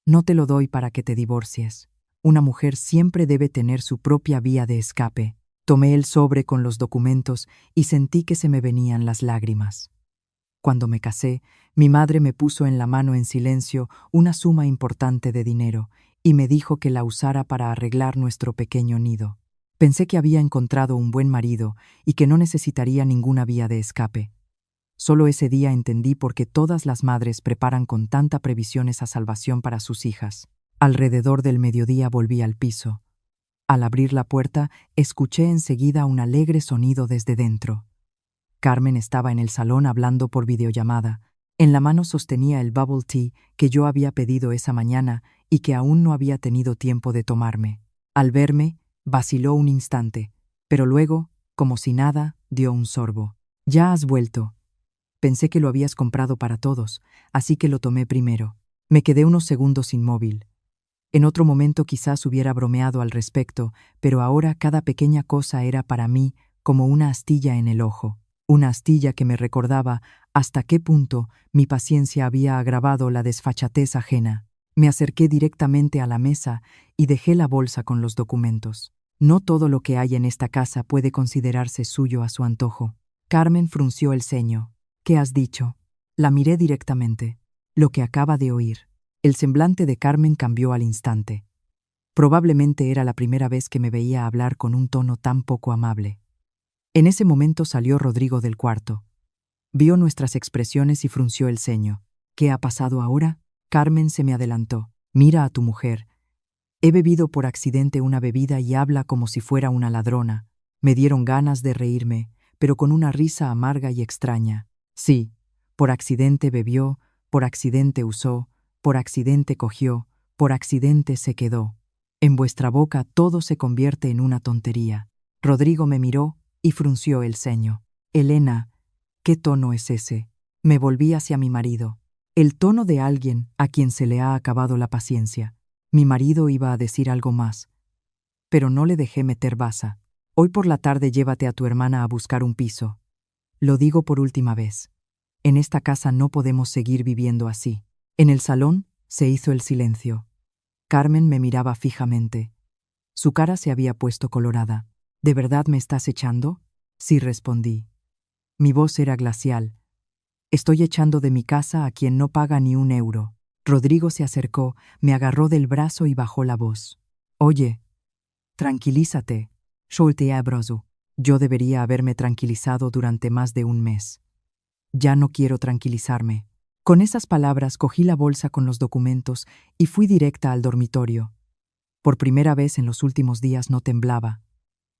[SPEAKER 1] No te lo doy para que te divorcies. Una mujer siempre debe tener su propia vía de escape. Tomé el sobre con los documentos y sentí que se me venían las lágrimas. Cuando me casé, mi madre me puso en la mano en silencio una suma importante de dinero y me dijo que la usara para arreglar nuestro pequeño nido. Pensé que había encontrado un buen marido y que no necesitaría ninguna vía de escape. Solo ese día entendí por qué todas las madres preparan con tanta previsión esa salvación para sus hijas. Alrededor del mediodía volví al piso. Al abrir la puerta, escuché enseguida un alegre sonido desde dentro. Carmen estaba en el salón hablando por videollamada. En la mano sostenía el bubble tea que yo había pedido esa mañana y que aún no había tenido tiempo de tomarme. Al verme, vaciló un instante, pero luego, como si nada, dio un sorbo. «Ya has vuelto». Pensé que lo habías comprado para todos, así que lo tomé primero. Me quedé unos segundos inmóvil. En otro momento quizás hubiera bromeado al respecto, pero ahora cada pequeña cosa era para mí como una astilla en el ojo. Una astilla que me recordaba hasta qué punto mi paciencia había agravado la desfachatez ajena. Me acerqué directamente a la mesa y dejé la bolsa con los documentos. No todo lo que hay en esta casa puede considerarse suyo a su antojo. Carmen frunció el ceño. «¿Qué has dicho?» La miré directamente. «Lo que acaba de oír». El semblante de Carmen cambió al instante. Probablemente era la primera vez que me veía hablar con un tono tan poco amable. En ese momento salió Rodrigo del cuarto. Vio nuestras expresiones y frunció el ceño. «¿Qué ha pasado ahora?» Carmen se me adelantó. «Mira a tu mujer. He bebido por accidente una bebida y habla como si fuera una ladrona». Me dieron ganas de reírme, pero con una risa amarga y extraña. Sí, por accidente bebió, por accidente usó, por accidente cogió, por accidente se quedó. En vuestra boca todo se convierte en una tontería. Rodrigo me miró y frunció el ceño. «Elena, ¿qué tono es ese?» Me volví hacia mi marido. El tono de alguien a quien se le ha acabado la paciencia. Mi marido iba a decir algo más, pero no le dejé meter baza. «Hoy por la tarde llévate a tu hermana a buscar un piso. Lo digo por última vez. En esta casa no podemos seguir viviendo así». En el salón se hizo el silencio. Carmen me miraba fijamente. Su cara se había puesto colorada. «¿De verdad me estás echando?» «Sí», respondí. Mi voz era glacial. «Estoy echando de mi casa a quien no paga ni un euro». Rodrigo se acercó, me agarró del brazo y bajó la voz. «Oye, tranquilízate». Solté a Brozu. Yo debería haberme tranquilizado durante más de un mes. Ya no quiero tranquilizarme. Con esas palabras cogí la bolsa con los documentos y fui directa al dormitorio. Por primera vez en los últimos días no temblaba.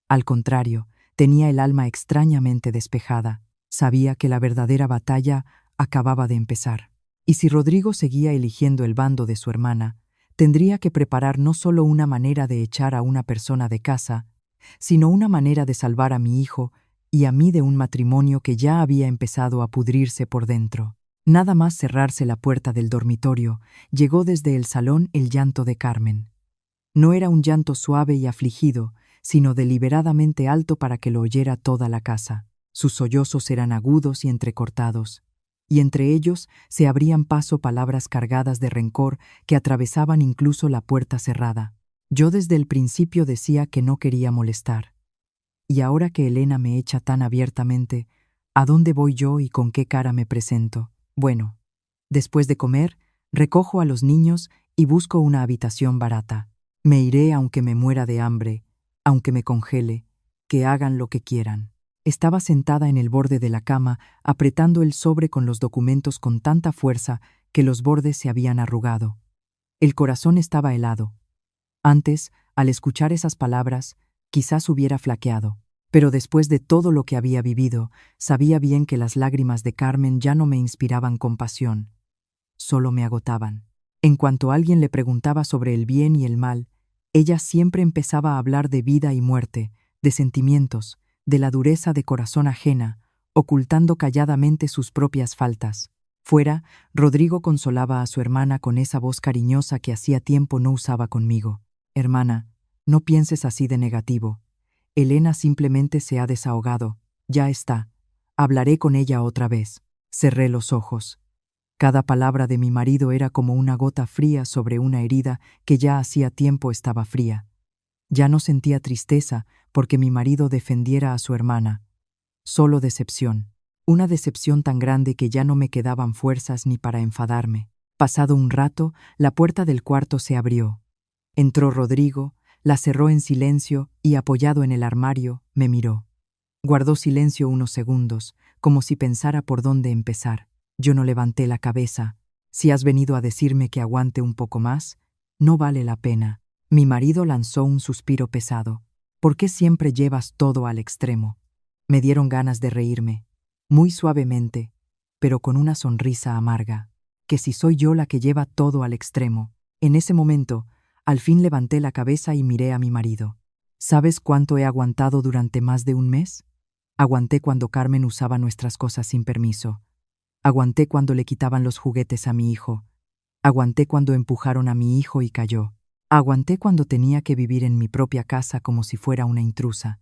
[SPEAKER 1] Al contrario, tenía el alma extrañamente despejada. Sabía que la verdadera batalla acababa de empezar. Y si Rodrigo seguía eligiendo el bando de su hermana, tendría que preparar no solo una manera de echar a una persona de casa, sino una manera de salvar a mi hijo y a mí de un matrimonio que ya había empezado a pudrirse por dentro. Nada más cerrarse la puerta del dormitorio, llegó desde el salón el llanto de Carmen. No era un llanto suave y afligido, sino deliberadamente alto para que lo oyera toda la casa. Sus sollozos eran agudos y entrecortados, y entre ellos se abrían paso palabras cargadas de rencor que atravesaban incluso la puerta cerrada. Yo desde el principio decía que no quería molestar. Y ahora que Elena me echa tan abiertamente, ¿a dónde voy yo y con qué cara me presento? Bueno, después de comer, recojo a los niños y busco una habitación barata. Me iré aunque me muera de hambre, aunque me congele, que hagan lo que quieran. Estaba sentada en el borde de la cama, apretando el sobre con los documentos con tanta fuerza que los bordes se habían arrugado. El corazón estaba helado. Antes, al escuchar esas palabras, quizás hubiera flaqueado, pero después de todo lo que había vivido, sabía bien que las lágrimas de Carmen ya no me inspiraban compasión, solo me agotaban. En cuanto alguien le preguntaba sobre el bien y el mal, ella siempre empezaba a hablar de vida y muerte, de sentimientos, de la dureza de corazón ajena, ocultando calladamente sus propias faltas. Fuera, Rodrigo consolaba a su hermana con esa voz cariñosa que hacía tiempo no usaba conmigo. Hermana, no pienses así de negativo. Elena simplemente se ha desahogado. Ya está. Hablaré con ella otra vez. Cerré los ojos. Cada palabra de mi marido era como una gota fría sobre una herida que ya hacía tiempo estaba fría. Ya no sentía tristeza porque mi marido defendiera a su hermana. Solo decepción. Una decepción tan grande que ya no me quedaban fuerzas ni para enfadarme. Pasado un rato, la puerta del cuarto se abrió. Entró Rodrigo, la cerró en silencio y, apoyado en el armario, me miró. Guardó silencio unos segundos, como si pensara por dónde empezar. Yo no levanté la cabeza. Si has venido a decirme que aguante un poco más, no vale la pena. Mi marido lanzó un suspiro pesado. ¿Por qué siempre llevas todo al extremo? Me dieron ganas de reírme, muy suavemente, pero con una sonrisa amarga. Que si soy yo la que lleva todo al extremo. En ese momento, al fin levanté la cabeza y miré a mi marido. ¿Sabes cuánto he aguantado durante más de un mes? Aguanté cuando Carmen usaba nuestras cosas sin permiso. Aguanté cuando le quitaban los juguetes a mi hijo. Aguanté cuando empujaron a mi hijo y cayó. Aguanté cuando tenía que vivir en mi propia casa como si fuera una intrusa.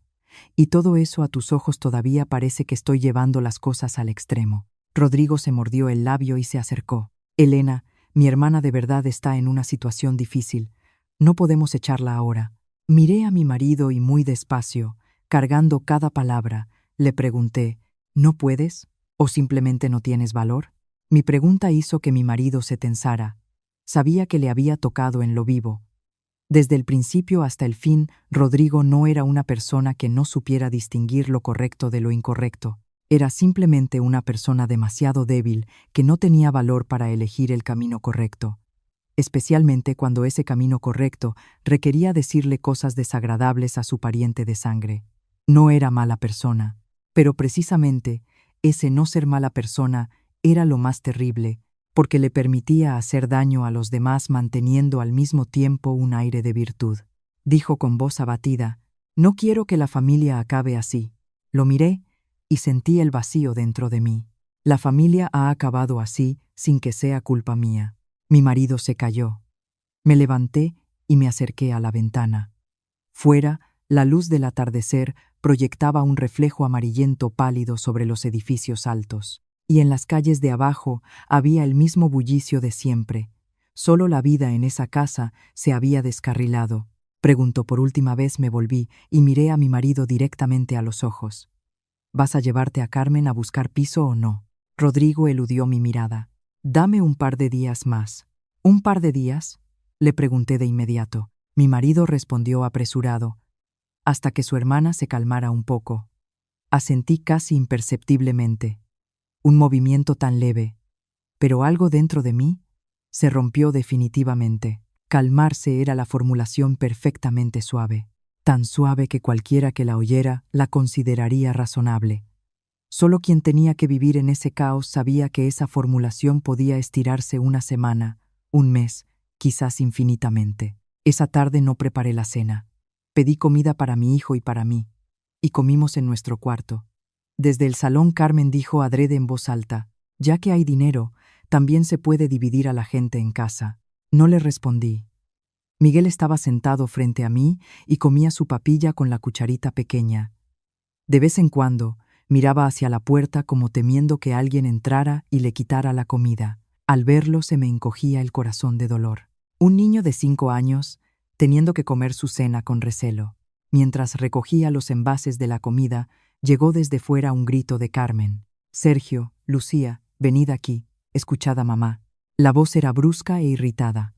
[SPEAKER 1] Y todo eso a tus ojos todavía parece que estoy llevando las cosas al extremo. Rodrigo se mordió el labio y se acercó. Elena, mi hermana de verdad está en una situación difícil. No podemos echarla ahora. Miré a mi marido y muy despacio, cargando cada palabra, le pregunté, ¿no puedes? ¿O simplemente no tienes valor? Mi pregunta hizo que mi marido se tensara. Sabía que le había tocado en lo vivo. Desde el principio hasta el fin, Rodrigo no era una persona que no supiera distinguir lo correcto de lo incorrecto. Era simplemente una persona demasiado débil que no tenía valor para elegir el camino correcto. Especialmente cuando ese camino correcto requería decirle cosas desagradables a su pariente de sangre. No era mala persona, pero precisamente ese no ser mala persona era lo más terrible, porque le permitía hacer daño a los demás manteniendo al mismo tiempo un aire de virtud. Dijo con voz abatida, «No quiero que la familia acabe así». Lo miré y sentí el vacío dentro de mí. La familia ha acabado así sin que sea culpa mía. Mi marido se calló. Me levanté y me acerqué a la ventana. Fuera, la luz del atardecer proyectaba un reflejo amarillento pálido sobre los edificios altos. Y en las calles de abajo había el mismo bullicio de siempre. Solo la vida en esa casa se había descarrilado. Preguntó por última vez, me volví y miré a mi marido directamente a los ojos. ¿Vas a llevarte a Carmen a buscar piso o no? Rodrigo eludió mi mirada. Dame un par de días más. ¿Un par de días? Le pregunté de inmediato. Mi marido respondió apresurado, hasta que su hermana se calmara un poco. Asentí casi imperceptiblemente. Un movimiento tan leve, pero algo dentro de mí se rompió definitivamente. Calmarse era la formulación perfectamente suave, tan suave que cualquiera que la oyera la consideraría razonable. Solo quien tenía que vivir en ese caos sabía que esa formulación podía estirarse una semana, un mes, quizás infinitamente. Esa tarde no preparé la cena. Pedí comida para mi hijo y para mí, y comimos en nuestro cuarto. Desde el salón Carmen dijo adrede en voz alta: «Ya que hay dinero, también se puede dividir a la gente en casa». No le respondí. Miguel estaba sentado frente a mí y comía su papilla con la cucharita pequeña. De vez en cuando, miraba hacia la puerta como temiendo que alguien entrara y le quitara la comida. Al verlo se me encogía el corazón de dolor. Un niño de 5 años, teniendo que comer su cena con recelo. Mientras recogía los envases de la comida, llegó desde fuera un grito de Carmen. «Sergio, Lucía, venid aquí, escuchad a mamá». La voz era brusca e irritada.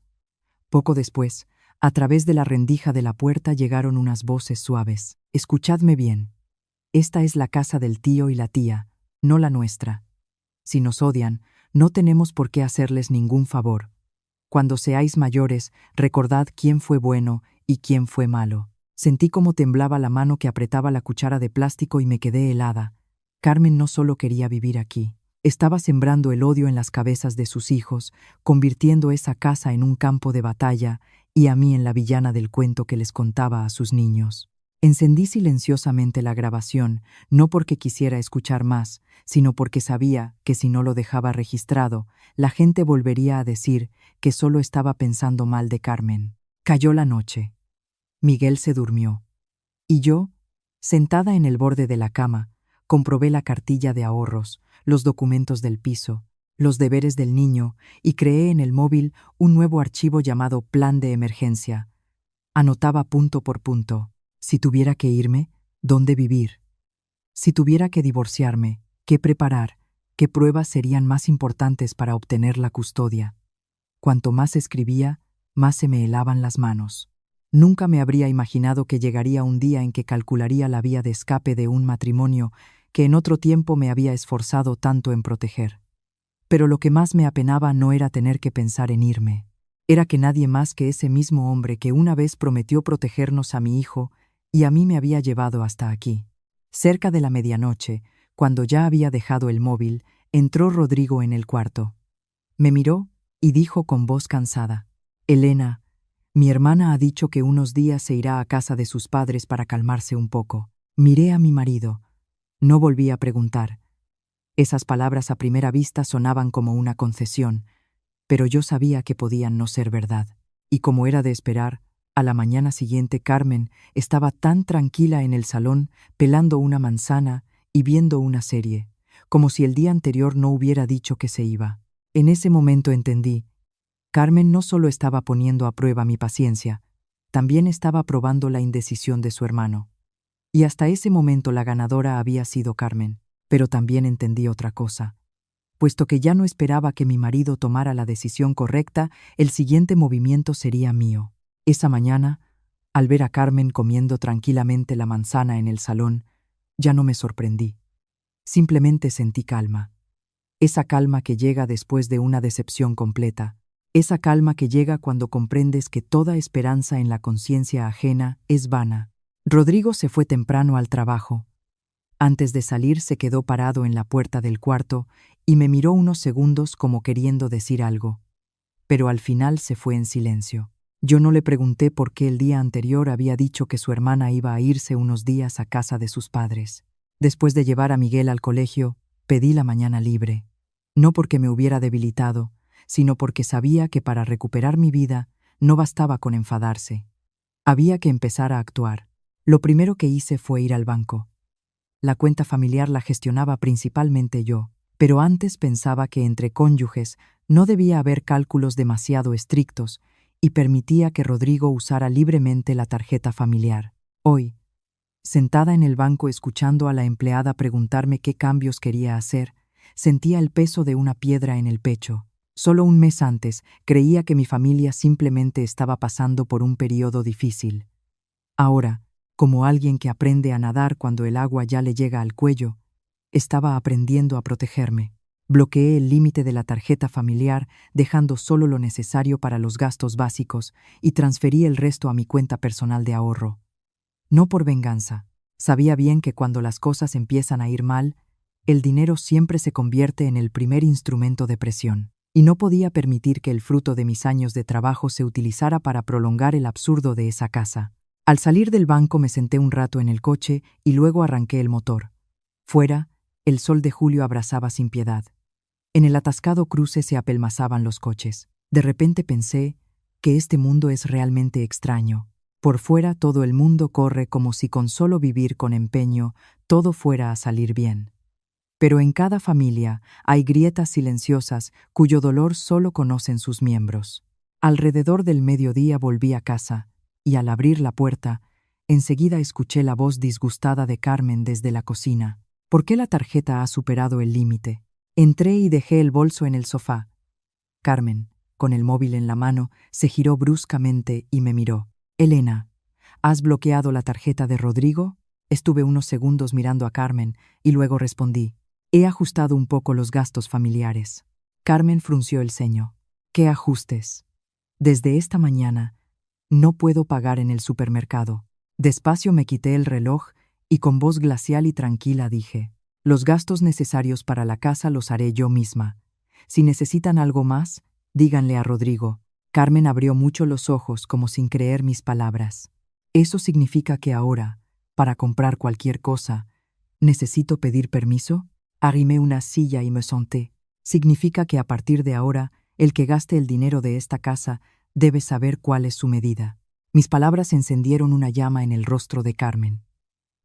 [SPEAKER 1] Poco después, a través de la rendija de la puerta llegaron unas voces suaves. «Escuchadme bien. Esta es la casa del tío y la tía, no la nuestra. Si nos odian, no tenemos por qué hacerles ningún favor. Cuando seáis mayores, recordad quién fue bueno y quién fue malo». Sentí cómo temblaba la mano que apretaba la cuchara de plástico y me quedé helada. Carmen no solo quería vivir aquí. Estaba sembrando el odio en las cabezas de sus hijos, convirtiendo esa casa en un campo de batalla y a mí en la villana del cuento que les contaba a sus niños. Encendí silenciosamente la grabación, no porque quisiera escuchar más, sino porque sabía que si no lo dejaba registrado, la gente volvería a decir que solo estaba pensando mal de Carmen. Cayó la noche. Miguel se durmió. Y yo, sentada en el borde de la cama, comprobé la cartilla de ahorros, los documentos del piso, los deberes del niño y creé en el móvil un nuevo archivo llamado Plan de Emergencia. Anotaba punto por punto. Si tuviera que irme, ¿dónde vivir? Si tuviera que divorciarme, ¿qué preparar? ¿Qué pruebas serían más importantes para obtener la custodia? Cuanto más escribía, más se me helaban las manos. Nunca me habría imaginado que llegaría un día en que calcularía la vía de escape de un matrimonio que en otro tiempo me había esforzado tanto en proteger. Pero lo que más me apenaba no era tener que pensar en irme. Era que nadie más que ese mismo hombre que una vez prometió protegernos a mi hijo y a mí me había llevado hasta aquí. Cerca de la medianoche, cuando ya había dejado el móvil, entró Rodrigo en el cuarto. Me miró y dijo con voz cansada: «Elena, mi hermana ha dicho que unos días se irá a casa de sus padres para calmarse un poco». Miré a mi marido. No volví a preguntar. Esas palabras a primera vista sonaban como una concesión, pero yo sabía que podían no ser verdad. Y como era de esperar, a la mañana siguiente Carmen estaba tan tranquila en el salón, pelando una manzana y viendo una serie, como si el día anterior no hubiera dicho que se iba. En ese momento entendí. Carmen no solo estaba poniendo a prueba mi paciencia, también estaba probando la indecisión de su hermano. Y hasta ese momento la ganadora había sido Carmen, pero también entendí otra cosa. Puesto que ya no esperaba que mi marido tomara la decisión correcta, el siguiente movimiento sería mío. Esa mañana, al ver a Carmen comiendo tranquilamente la manzana en el salón, ya no me sorprendí. Simplemente sentí calma. Esa calma que llega después de una decepción completa. Esa calma que llega cuando comprendes que toda esperanza en la conciencia ajena es vana. Rodrigo se fue temprano al trabajo. Antes de salir se quedó parado en la puerta del cuarto y me miró unos segundos como queriendo decir algo. Pero al final se fue en silencio. Yo no le pregunté por qué el día anterior había dicho que su hermana iba a irse unos días a casa de sus padres. Después de llevar a Miguel al colegio, pedí la mañana libre. No porque me hubiera debilitado, sino porque sabía que para recuperar mi vida no bastaba con enfadarse. Había que empezar a actuar. Lo primero que hice fue ir al banco. La cuenta familiar la gestionaba principalmente yo, pero antes pensaba que entre cónyuges no debía haber cálculos demasiado estrictos y permitía que Rodrigo usara libremente la tarjeta familiar. Hoy, sentada en el banco escuchando a la empleada preguntarme qué cambios quería hacer, sentía el peso de una piedra en el pecho. Solo un mes antes creía que mi familia simplemente estaba pasando por un periodo difícil. Ahora, como alguien que aprende a nadar cuando el agua ya le llega al cuello, estaba aprendiendo a protegerme. Bloqueé el límite de la tarjeta familiar, dejando solo lo necesario para los gastos básicos y transferí el resto a mi cuenta personal de ahorro. No por venganza. Sabía bien que cuando las cosas empiezan a ir mal, el dinero siempre se convierte en el primer instrumento de presión, y no podía permitir que el fruto de mis años de trabajo se utilizara para prolongar el absurdo de esa casa. Al salir del banco me senté un rato en el coche y luego arranqué el motor. Fuera, el sol de julio abrasaba sin piedad. En el atascado cruce se apelmazaban los coches. De repente pensé que este mundo es realmente extraño. Por fuera todo el mundo corre como si con solo vivir con empeño todo fuera a salir bien. Pero en cada familia hay grietas silenciosas cuyo dolor solo conocen sus miembros. Alrededor del mediodía volví a casa, y al abrir la puerta, enseguida escuché la voz disgustada de Carmen desde la cocina. ¿Por qué la tarjeta ha superado el límite? Entré y dejé el bolso en el sofá. Carmen, con el móvil en la mano, se giró bruscamente y me miró. Elena, ¿has bloqueado la tarjeta de Rodrigo? Estuve unos segundos mirando a Carmen y luego respondí. He ajustado un poco los gastos familiares. Carmen frunció el ceño. ¿Qué ajustes? Desde esta mañana no puedo pagar en el supermercado. Despacio me quité el reloj y con voz glacial y tranquila dije, los gastos necesarios para la casa los haré yo misma. Si necesitan algo más, díganle a Rodrigo. Carmen abrió mucho los ojos como sin creer mis palabras. ¿Eso significa que ahora, para comprar cualquier cosa, necesito pedir permiso? Arrimé una silla y me senté. Significa que a partir de ahora, el que gaste el dinero de esta casa debe saber cuál es su medida. Mis palabras encendieron una llama en el rostro de Carmen.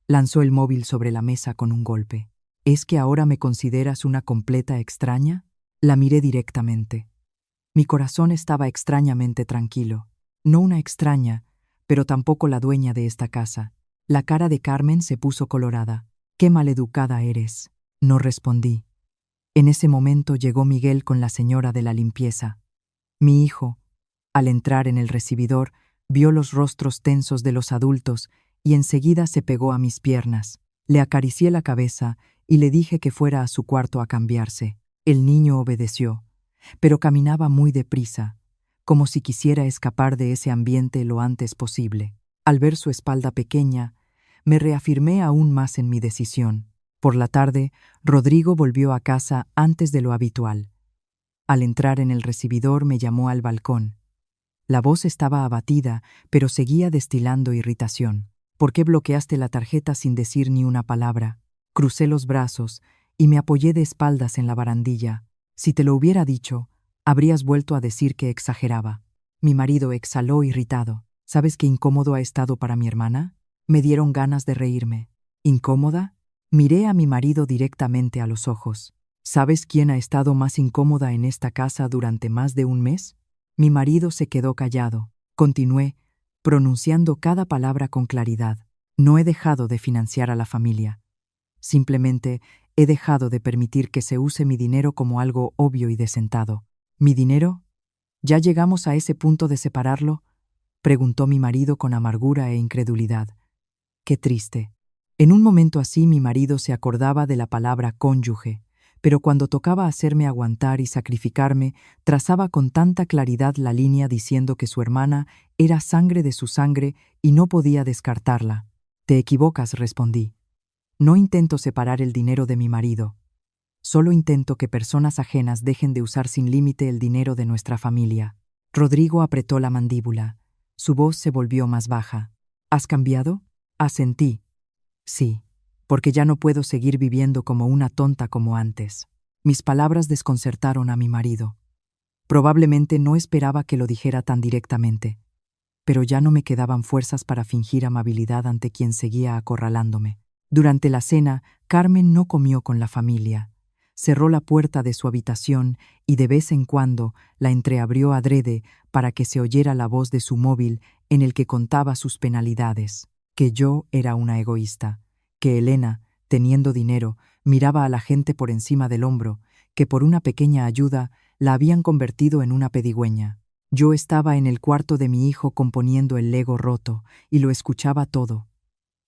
[SPEAKER 1] Lanzó el móvil sobre la mesa con un golpe. ¿Es que ahora me consideras una completa extraña? La miré directamente. Mi corazón estaba extrañamente tranquilo. No una extraña, pero tampoco la dueña de esta casa. La cara de Carmen se puso colorada. «¡Qué maleducada eres!». No respondí. En ese momento llegó Miguel con la señora de la limpieza. Mi hijo, al entrar en el recibidor, vio los rostros tensos de los adultos y enseguida se pegó a mis piernas. Le acaricié la cabeza y le dije que fuera a su cuarto a cambiarse. El niño obedeció, pero caminaba muy deprisa, como si quisiera escapar de ese ambiente lo antes posible. Al ver su espalda pequeña, me reafirmé aún más en mi decisión. Por la tarde, Rodrigo volvió a casa antes de lo habitual. Al entrar en el recibidor me llamó al balcón. La voz estaba abatida, pero seguía destilando irritación. ¿Por qué bloqueaste la tarjeta sin decir ni una palabra? Crucé los brazos y me apoyé de espaldas en la barandilla. Si te lo hubiera dicho, habrías vuelto a decir que exageraba. Mi marido exhaló irritado. ¿Sabes qué incómodo ha estado para mi hermana? Me dieron ganas de reírme. ¿Incómoda? Miré a mi marido directamente a los ojos. ¿Sabes quién ha estado más incómoda en esta casa durante más de un mes? Mi marido se quedó callado. Continué, pronunciando cada palabra con claridad. No he dejado de financiar a la familia. Simplemente he dejado de permitir que se use mi dinero como algo obvio y de sentado. ¿Mi dinero? ¿Ya llegamos a ese punto de separarlo?, preguntó mi marido con amargura e incredulidad. Qué triste. En un momento así mi marido se acordaba de la palabra cónyuge, pero cuando tocaba hacerme aguantar y sacrificarme, trazaba con tanta claridad la línea diciendo que su hermana era sangre de su sangre y no podía descartarla. Te equivocas, respondí. No intento separar el dinero de mi marido. Solo intento que personas ajenas dejen de usar sin límite el dinero de nuestra familia. Rodrigo apretó la mandíbula. Su voz se volvió más baja. ¿Has cambiado? Asentí. Sí, porque ya no puedo seguir viviendo como una tonta como antes. Mis palabras desconcertaron a mi marido. Probablemente no esperaba que lo dijera tan directamente, pero ya no me quedaban fuerzas para fingir amabilidad ante quien seguía acorralándome. Durante la cena, Carmen no comió con la familia. Cerró la puerta de su habitación y de vez en cuando la entreabrió adrede para que se oyera la voz de su móvil en el que contaba sus penalidades. Que yo era una egoísta, que Elena, teniendo dinero, miraba a la gente por encima del hombro, que por una pequeña ayuda la habían convertido en una pedigüeña. Yo estaba en el cuarto de mi hijo componiendo el Lego roto y lo escuchaba todo,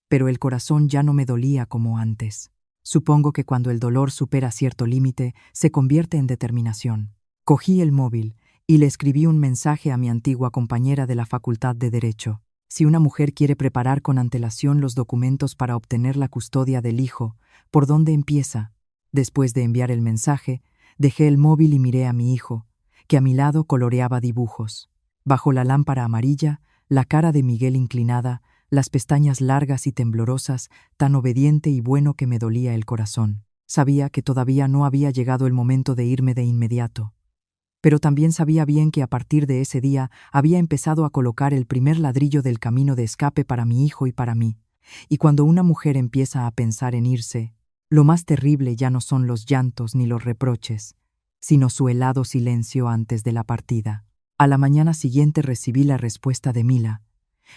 [SPEAKER 1] pero el corazón ya no me dolía como antes. Supongo que cuando el dolor supera cierto límite, se convierte en determinación. Cogí el móvil y le escribí un mensaje a mi antigua compañera de la Facultad de Derecho. Si una mujer quiere preparar con antelación los documentos para obtener la custodia del hijo, ¿por dónde empieza? Después de enviar el mensaje, dejé el móvil y miré a mi hijo, que a mi lado coloreaba dibujos. Bajo la lámpara amarilla, la cara de Miguel inclinada, las pestañas largas y temblorosas, tan obediente y bueno que me dolía el corazón. Sabía que todavía no había llegado el momento de irme de inmediato. Pero también sabía bien que a partir de ese día había empezado a colocar el primer ladrillo del camino de escape para mi hijo y para mí. Y cuando una mujer empieza a pensar en irse, lo más terrible ya no son los llantos ni los reproches, sino su helado silencio antes de la partida. A la mañana siguiente recibí la respuesta de Mila,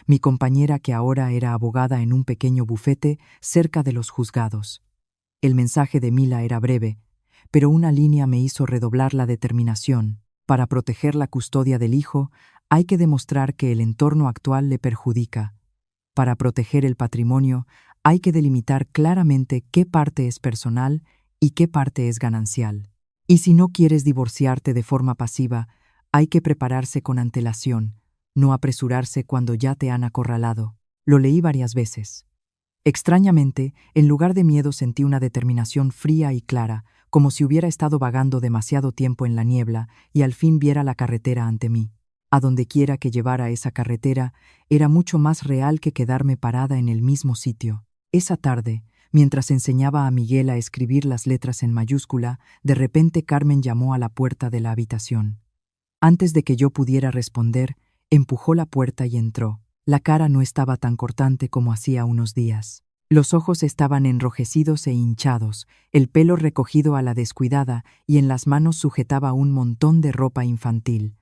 [SPEAKER 1] mi compañera que ahora era abogada en un pequeño bufete cerca de los juzgados. El mensaje de Mila era breve, pero una línea me hizo redoblar la determinación. Para proteger la custodia del hijo, hay que demostrar que el entorno actual le perjudica. Para proteger el patrimonio, hay que delimitar claramente qué parte es personal y qué parte es ganancial. Y si no quieres divorciarte de forma pasiva, hay que prepararse con antelación, no apresurarse cuando ya te han acorralado. Lo leí varias veces. Extrañamente, en lugar de miedo sentí una determinación fría y clara, como si hubiera estado vagando demasiado tiempo en la niebla y al fin viera la carretera ante mí. A donde quiera que llevara esa carretera, era mucho más real que quedarme parada en el mismo sitio. Esa tarde, mientras enseñaba a Miguel a escribir las letras en mayúscula, de repente Carmen llamó a la puerta de la habitación. Antes de que yo pudiera responder, empujó la puerta y entró. La cara no estaba tan cortante como hacía unos días. Los ojos estaban enrojecidos e hinchados, el pelo recogido a la descuidada y en las manos sujetaba un montón de ropa infantil.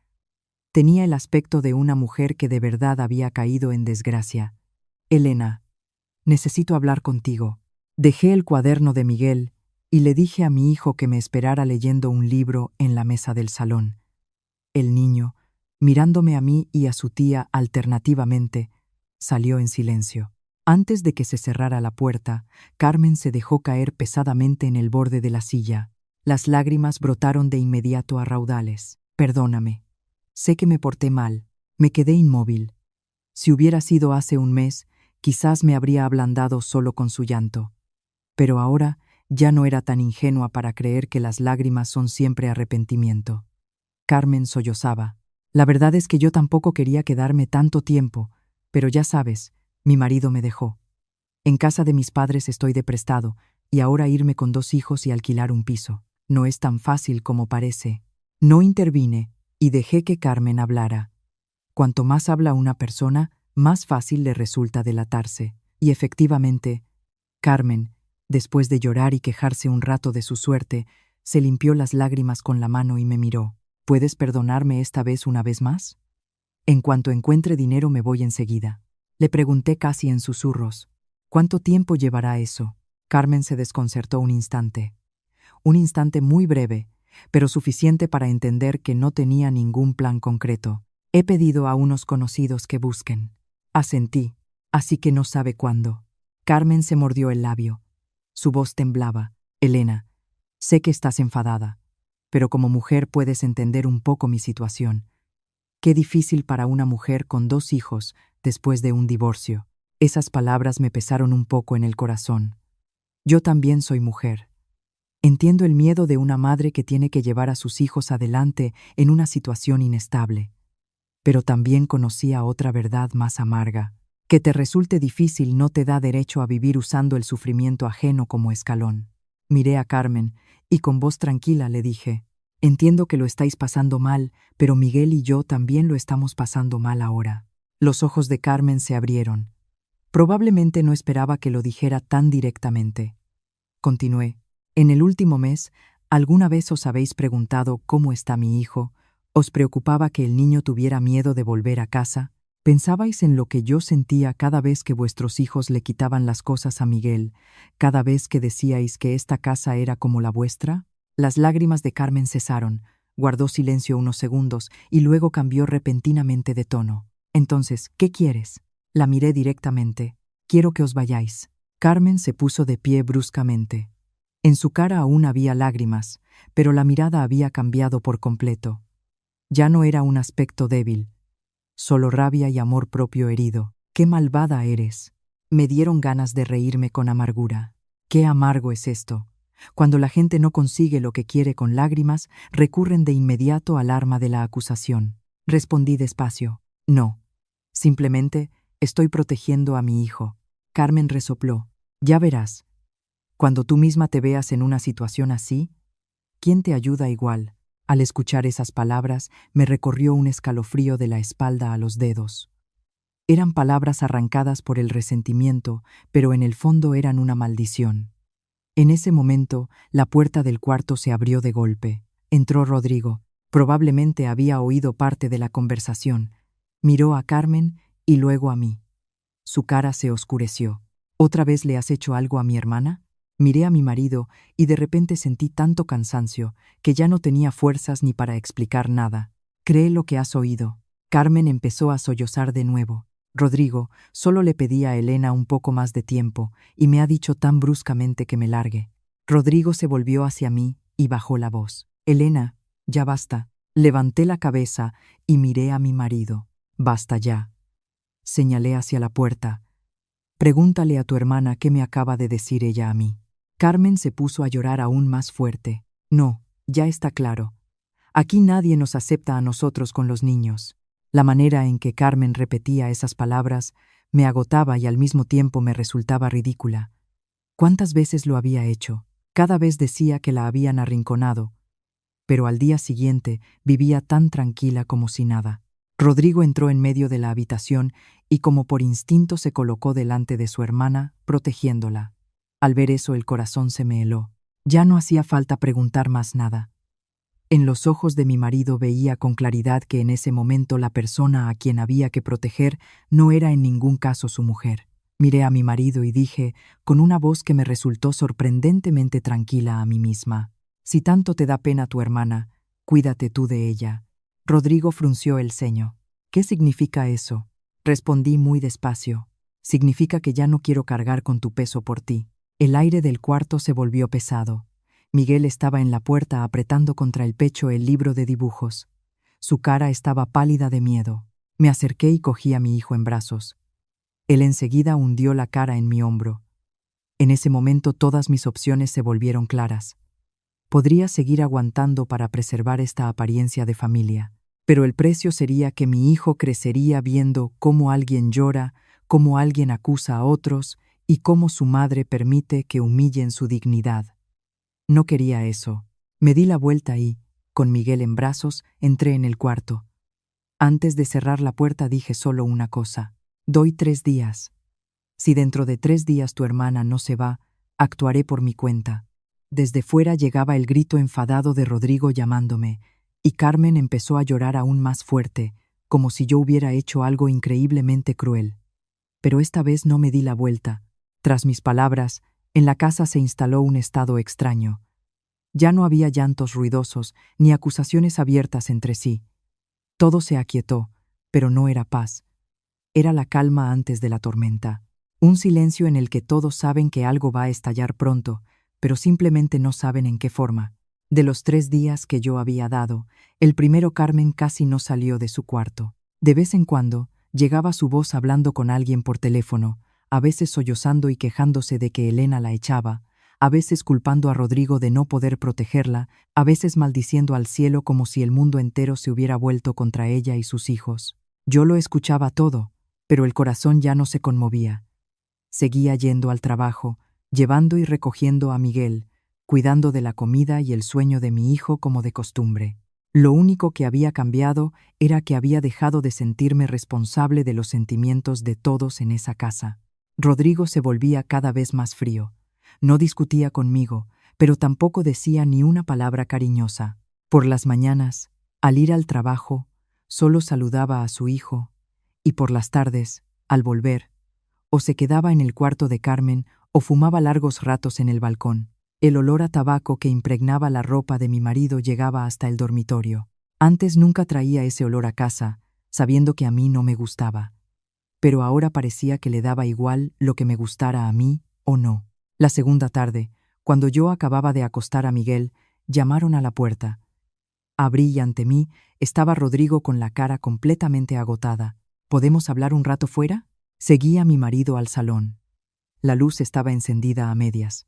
[SPEAKER 1] Tenía el aspecto de una mujer que de verdad había caído en desgracia. «Elena, necesito hablar contigo». Dejé el cuaderno de Miguel y le dije a mi hijo que me esperara leyendo un libro en la mesa del salón. El niño, mirándome a mí y a su tía alternativamente, salió en silencio. Antes de que se cerrara la puerta, Carmen se dejó caer pesadamente en el borde de la silla. Las lágrimas brotaron de inmediato a raudales. «Perdóname. Sé que me porté mal. Me quedé inmóvil. Si hubiera sido hace un mes, quizás me habría ablandado solo con su llanto. Pero ahora ya no era tan ingenua para creer que las lágrimas son siempre arrepentimiento». Carmen sollozaba. «La verdad es que yo tampoco quería quedarme tanto tiempo, pero ya sabes, mi marido me dejó. En casa de mis padres estoy de prestado, y ahora irme con 2 hijos y alquilar un piso. No es tan fácil como parece». No intervine y dejé que Carmen hablara. Cuanto más habla una persona, más fácil le resulta delatarse. Y efectivamente, Carmen, después de llorar y quejarse un rato de su suerte, se limpió las lágrimas con la mano y me miró. «¿Puedes perdonarme esta vez una vez más? En cuanto encuentre dinero me voy enseguida». Le pregunté casi en susurros. «¿Cuánto tiempo llevará eso?» Carmen se desconcertó un instante. Un instante muy breve, pero suficiente para entender que no tenía ningún plan concreto. «He pedido a unos conocidos que busquen». Asentí. «Así que no sabe cuándo». Carmen se mordió el labio. Su voz temblaba. «Elena, sé que estás enfadada, pero como mujer puedes entender un poco mi situación. Qué difícil para una mujer con 2 hijos después de un divorcio». Esas palabras me pesaron un poco en el corazón. Yo también soy mujer. Entiendo el miedo de una madre que tiene que llevar a sus hijos adelante en una situación inestable. Pero también conocía otra verdad más amarga. Que te resulte difícil no te da derecho a vivir usando el sufrimiento ajeno como escalón. Miré a Carmen y con voz tranquila le dije: «Entiendo que lo estáis pasando mal, pero Miguel y yo también lo estamos pasando mal ahora». Los ojos de Carmen se abrieron. Probablemente no esperaba que lo dijera tan directamente. Continué: «En el último mes, ¿alguna vez os habéis preguntado cómo está mi hijo? ¿Os preocupaba que el niño tuviera miedo de volver a casa? ¿Pensabais en lo que yo sentía cada vez que vuestros hijos le quitaban las cosas a Miguel, cada vez que decíais que esta casa era como la vuestra?» Las lágrimas de Carmen cesaron, guardó silencio unos segundos y luego cambió repentinamente de tono. «Entonces, ¿qué quieres?» La miré directamente. «Quiero que os vayáis». Carmen se puso de pie bruscamente. En su cara aún había lágrimas, pero la mirada había cambiado por completo. Ya no era un aspecto débil, solo rabia y amor propio herido. «¡Qué malvada eres!». Me dieron ganas de reírme con amargura. «Qué amargo es esto. Cuando la gente no consigue lo que quiere con lágrimas, recurren de inmediato al arma de la acusación. Respondí despacio. No. Simplemente estoy protegiendo a mi hijo. Carmen resopló. Ya verás. Cuando tú misma te veas en una situación así, ¿quién te ayuda igual? Al escuchar esas palabras, me recorrió un escalofrío de la espalda a los dedos. Eran palabras arrancadas por el resentimiento, pero en el fondo eran una maldición. En ese momento, la puerta del cuarto se abrió de golpe. Entró Rodrigo. Probablemente había oído parte de la conversación. Miró a Carmen y luego a mí. Su cara se oscureció. ¿Otra vez le has hecho algo a mi hermana? Miré a mi marido y de repente sentí tanto cansancio que ya no tenía fuerzas ni para explicar nada. Cree lo que has oído. Carmen empezó a sollozar de nuevo. Rodrigo, solo le pedí a Elena un poco más de tiempo y me ha dicho tan bruscamente que me largue. Rodrigo se volvió hacia mí y bajó la voz. Elena, ya basta. Levanté la cabeza y miré a mi marido. Basta ya. Señalé hacia la puerta. Pregúntale a tu hermana qué me acaba de decir ella a mí. Carmen se puso a llorar aún más fuerte. No, ya está claro. Aquí nadie nos acepta a nosotros con los niños. La manera en que Carmen repetía esas palabras me agotaba y al mismo tiempo me resultaba ridícula. ¿Cuántas veces lo había hecho? Cada vez decía que la habían arrinconado, pero al día siguiente vivía tan tranquila como si nada. Rodrigo entró en medio de la habitación y como por instinto se colocó delante de su hermana, protegiéndola. Al ver eso el corazón se me heló. Ya no hacía falta preguntar más nada. En los ojos de mi marido veía con claridad que en ese momento la persona a quien había que proteger no era en ningún caso su mujer. Miré a mi marido y dije, con una voz que me resultó sorprendentemente tranquila a mí misma: si tanto te da pena tu hermana, cuídate tú de ella. Rodrigo frunció el ceño. ¿Qué significa eso? Respondí muy despacio. Significa que ya no quiero cargar con tu peso por ti. El aire del cuarto se volvió pesado. Miguel estaba en la puerta apretando contra el pecho el libro de dibujos. Su cara estaba pálida de miedo. Me acerqué y cogí a mi hijo en brazos. Él enseguida hundió la cara en mi hombro. En ese momento todas mis opciones se volvieron claras. Podría seguir aguantando para preservar esta apariencia de familia, pero el precio sería que mi hijo crecería viendo cómo alguien llora, cómo alguien acusa a otros y cómo su madre permite que humillen su dignidad. No quería eso. Me di la vuelta y, con Miguel en brazos, entré en el cuarto. Antes de cerrar la puerta dije solo una cosa: doy 3 días. Si dentro de 3 días tu hermana no se va, actuaré por mi cuenta. Desde fuera llegaba el grito enfadado de Rodrigo llamándome, y Carmen empezó a llorar aún más fuerte, como si yo hubiera hecho algo increíblemente cruel. Pero esta vez no me di la vuelta. Tras mis palabras, en la casa se instaló un estado extraño. Ya no había llantos ruidosos ni acusaciones abiertas entre sí. Todo se aquietó, pero no era paz. Era la calma antes de la tormenta. Un silencio en el que todos saben que algo va a estallar pronto, pero simplemente no saben en qué forma. De los 3 días que yo había dado, el primero Carmen casi no salió de su cuarto. De vez en cuando, llegaba su voz hablando con alguien por teléfono, a veces sollozando y quejándose de que Elena la echaba, a veces culpando a Rodrigo de no poder protegerla, a veces maldiciendo al cielo como si el mundo entero se hubiera vuelto contra ella y sus hijos. Yo lo escuchaba todo, pero el corazón ya no se conmovía. Seguía yendo al trabajo, llevando y recogiendo a Miguel, cuidando de la comida y el sueño de mi hijo como de costumbre. Lo único que había cambiado era que había dejado de sentirme responsable de los sentimientos de todos en esa casa. Rodrigo se volvía cada vez más frío. No discutía conmigo, pero tampoco decía ni una palabra cariñosa. Por las mañanas, al ir al trabajo, solo saludaba a su hijo, y por las tardes, al volver, o se quedaba en el cuarto de Carmen o fumaba largos ratos en el balcón. El olor a tabaco que impregnaba la ropa de mi marido llegaba hasta el dormitorio. Antes nunca traía ese olor a casa, sabiendo que a mí no me gustaba. Pero ahora parecía que le daba igual lo que me gustara a mí o no. La segunda tarde, cuando yo acababa de acostar a Miguel, llamaron a la puerta. Abrí y ante mí estaba Rodrigo con la cara completamente agotada. ¿Podemos hablar un rato fuera? Seguí a mi marido al salón. La luz estaba encendida a medias.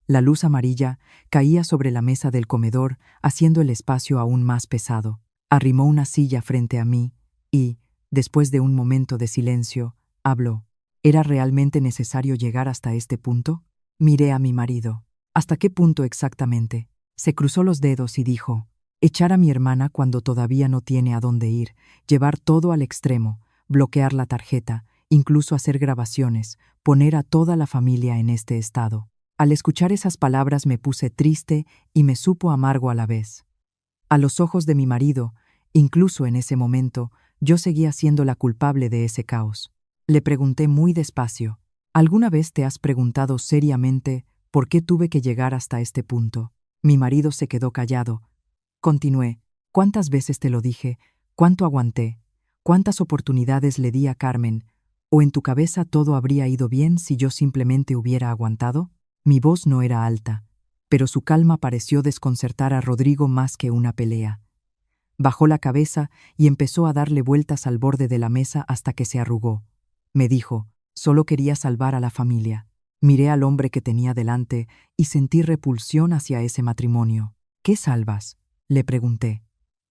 [SPEAKER 1] La luz amarilla caía sobre la mesa del comedor, haciendo el espacio aún más pesado. Arrimó una silla frente a mí y, después de un momento de silencio, habló. ¿Era realmente necesario llegar hasta este punto? Miré a mi marido. ¿Hasta qué punto exactamente? Se cruzó los dedos y dijo: echar a mi hermana cuando todavía no tiene a dónde ir, llevar todo al extremo, bloquear la tarjeta, incluso hacer grabaciones, poner a toda la familia en este estado. Al escuchar esas palabras me puse triste y me supo amargo a la vez. A los ojos de mi marido, incluso en ese momento, yo seguía siendo la culpable de ese caos. Le pregunté muy despacio: ¿alguna vez te has preguntado seriamente por qué tuve que llegar hasta este punto? Mi marido se quedó callado. Continué: ¿cuántas veces te lo dije? ¿Cuánto aguanté? ¿Cuántas oportunidades le di a Carmen? ¿O en tu cabeza todo habría ido bien si yo simplemente hubiera aguantado? Mi voz no era alta, pero su calma pareció desconcertar a Rodrigo más que una pelea. Bajó la cabeza y empezó a darle vueltas al borde de la mesa hasta que se arrugó. Me dijo: solo quería salvar a la familia. Miré al hombre que tenía delante y sentí repulsión hacia ese matrimonio. ¿Qué salvas?, le pregunté.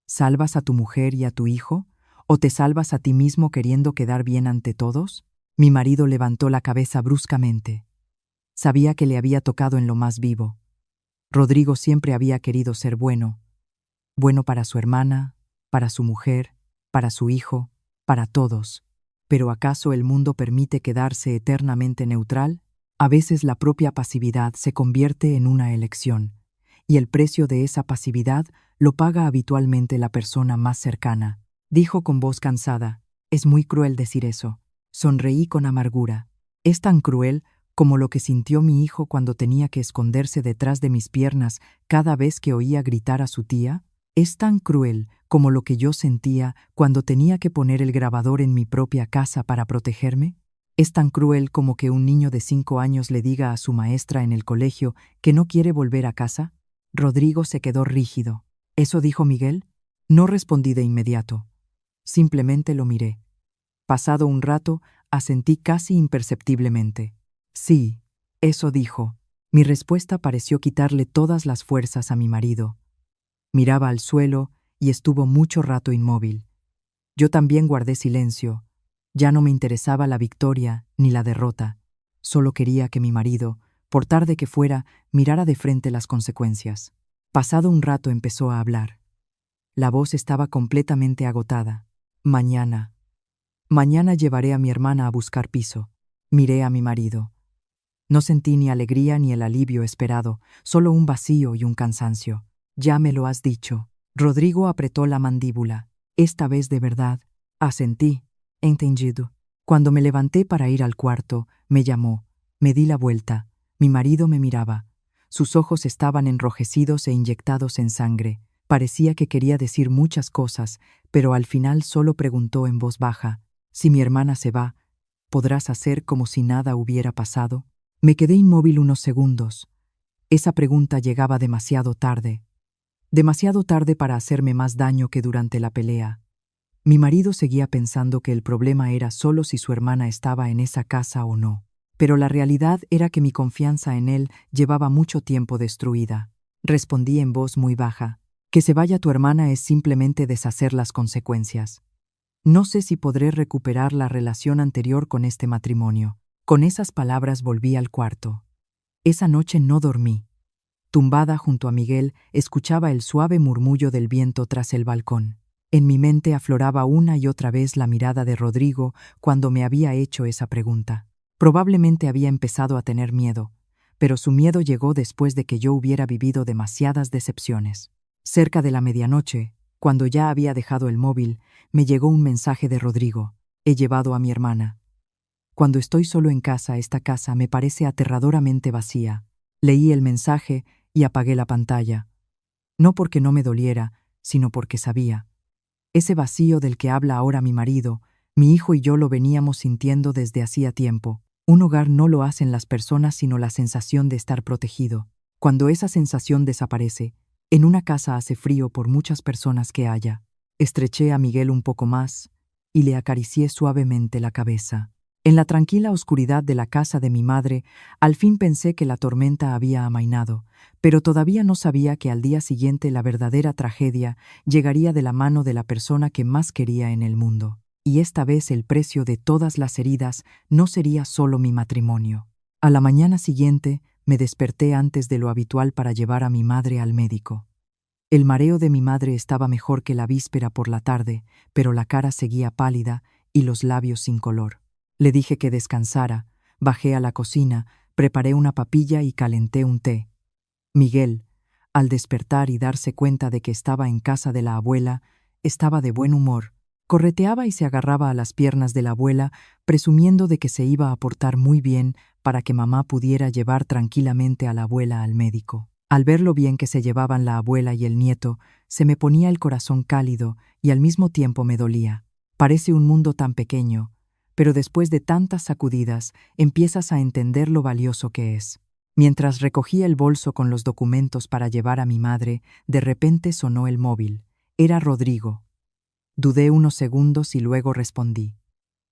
[SPEAKER 1] ¿Salvas a tu mujer y a tu hijo? ¿O te salvas a ti mismo queriendo quedar bien ante todos? Mi marido levantó la cabeza bruscamente. Sabía que le había tocado en lo más vivo. Rodrigo siempre había querido ser bueno. Bueno para su hermana, para su mujer, para su hijo, para todos. ¿Pero acaso el mundo permite quedarse eternamente neutral? A veces la propia pasividad se convierte en una elección, y el precio de esa pasividad lo paga habitualmente la persona más cercana. Dijo con voz cansada: es muy cruel decir eso. Sonreí con amargura. Es tan cruel como lo que sintió mi hijo cuando tenía que esconderse detrás de mis piernas cada vez que oía gritar a su tía. Es tan cruel como lo que yo sentía cuando tenía que poner el grabador en mi propia casa para protegerme. Es tan cruel como que un niño de 5 años le diga a su maestra en el colegio que no quiere volver a casa. Rodrigo se quedó rígido. ¿Eso dijo Miguel? No respondí de inmediato. Simplemente lo miré. Pasado un rato, asentí casi imperceptiblemente. Sí, eso dijo. Mi respuesta pareció quitarle todas las fuerzas a mi marido. Miraba al suelo y estuvo mucho rato inmóvil. Yo también guardé silencio. Ya no me interesaba la victoria ni la derrota. Solo quería que mi marido, por tarde que fuera, mirara de frente las consecuencias. Pasado un rato empezó a hablar. La voz estaba completamente agotada. Mañana llevaré a mi hermana a buscar piso. Miré a mi marido. No sentí ni alegría ni el alivio esperado, solo un vacío y un cansancio. Ya me lo has dicho. Rodrigo apretó la mandíbula. Esta vez de verdad. Asentí. Entendido. Cuando me levanté para ir al cuarto, me llamó. Me di la vuelta. Mi marido me miraba. Sus ojos estaban enrojecidos e inyectados en sangre. Parecía que quería decir muchas cosas, pero al final solo preguntó en voz baja: si mi hermana se va, ¿podrás hacer como si nada hubiera pasado? Me quedé inmóvil unos segundos. Esa pregunta llegaba demasiado tarde. Demasiado tarde para hacerme más daño que durante la pelea. Mi marido seguía pensando que el problema era solo si su hermana estaba en esa casa o no. Pero la realidad era que mi confianza en él llevaba mucho tiempo destruida. Respondí en voz muy baja: que se vaya tu hermana es simplemente deshacer las consecuencias. No sé si podré recuperar la relación anterior con este matrimonio. Con esas palabras volví al cuarto. Esa noche no dormí. Tumbada junto a Miguel, escuchaba el suave murmullo del viento tras el balcón. En mi mente afloraba una y otra vez la mirada de Rodrigo cuando me había hecho esa pregunta. Probablemente había empezado a tener miedo, pero su miedo llegó después de que yo hubiera vivido demasiadas decepciones. Cerca de la medianoche, cuando ya había dejado el móvil, me llegó un mensaje de Rodrigo: he llevado a mi hermana. Cuando estoy solo en casa, esta casa me parece aterradoramente vacía. Leí el mensaje y apagué la pantalla. No porque no me doliera, sino porque sabía. Ese vacío del que habla ahora mi marido, mi hijo y yo lo veníamos sintiendo desde hacía tiempo. Un hogar no lo hacen las personas, sino la sensación de estar protegido. Cuando esa sensación desaparece, en una casa hace frío por muchas personas que haya. Estreché a Miguel un poco más y le acaricié suavemente la cabeza. En la tranquila oscuridad de la casa de mi madre, al fin pensé que la tormenta había amainado, pero todavía no sabía que al día siguiente la verdadera tragedia llegaría de la mano de la persona que más quería en el mundo. Y esta vez el precio de todas las heridas no sería solo mi matrimonio. A la mañana siguiente, me desperté antes de lo habitual para llevar a mi madre al médico. El mareo de mi madre estaba mejor que la víspera por la tarde, pero la cara seguía pálida y los labios sin color. Le dije que descansara, bajé a la cocina, preparé una papilla y calenté un té. Miguel, al despertar y darse cuenta de que estaba en casa de la abuela, estaba de buen humor. Correteaba y se agarraba a las piernas de la abuela, presumiendo de que se iba a portar muy bien para que mamá pudiera llevar tranquilamente a la abuela al médico. Al ver lo bien que se llevaban la abuela y el nieto, se me ponía el corazón cálido y al mismo tiempo me dolía. Parece un mundo tan pequeño, pero después de tantas sacudidas empiezas a entender lo valioso que es. Mientras recogía el bolso con los documentos para llevar a mi madre, de repente sonó el móvil. Era Rodrigo. Dudé unos segundos y luego respondí.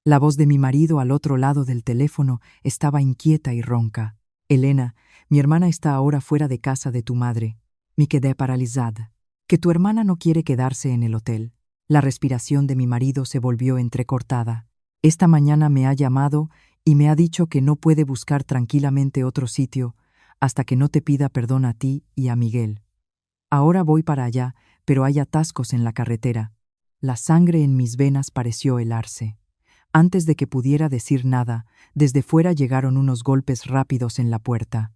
[SPEAKER 1] La voz de mi marido al otro lado del teléfono estaba inquieta y ronca. Elena, mi hermana está ahora fuera de casa de tu madre. Me quedé paralizada. Que tu hermana no quiere quedarse en el hotel. La respiración de mi marido se volvió entrecortada. Esta mañana me ha llamado y me ha dicho que no puede buscar tranquilamente otro sitio hasta que no te pida perdón a ti y a Miguel. Ahora voy para allá, pero hay atascos en la carretera. La sangre en mis venas pareció helarse. Antes de que pudiera decir nada, desde fuera llegaron unos golpes rápidos en la puerta.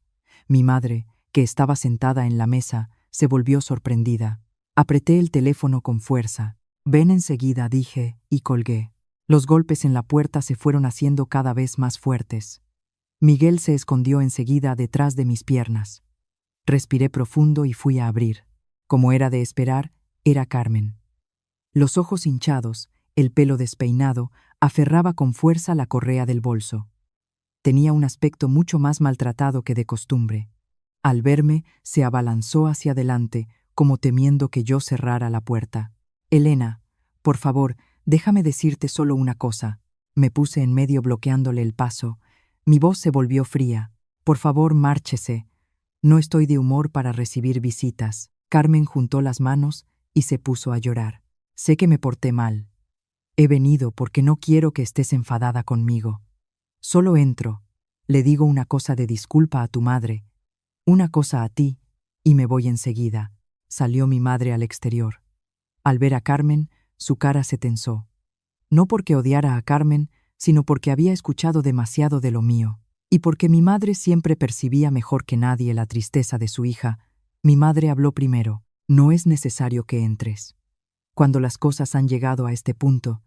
[SPEAKER 1] Mi madre, que estaba sentada en la mesa, se volvió sorprendida. Apreté el teléfono con fuerza. Ven enseguida, dije, y colgué. Los golpes en la puerta se fueron haciendo cada vez más fuertes. Miguel se escondió enseguida detrás de mis piernas. Respiré profundo y fui a abrir. Como era de esperar, era Carmen. Los ojos hinchados, el pelo despeinado, aferraba con fuerza la correa del bolso. Tenía un aspecto mucho más maltratado que de costumbre. Al verme, se abalanzó hacia adelante, como temiendo que yo cerrara la puerta. Elena, por favor, déjame decirte solo una cosa. Me puse en medio bloqueándole el paso. Mi voz se volvió fría. Por favor, márchese. No estoy de humor para recibir visitas. Carmen juntó las manos y se puso a llorar. Sé que me porté mal. He venido porque no quiero que estés enfadada conmigo. Solo entro, le digo una cosa de disculpa a tu madre, una cosa a ti, y me voy enseguida. Salió mi madre al exterior. Al ver a Carmen, su cara se tensó. No porque odiara a Carmen, sino porque había escuchado demasiado de lo mío, y porque mi madre siempre percibía mejor que nadie la tristeza de su hija. Mi madre habló primero. No es necesario que entres. Cuando las cosas han llegado a este punto,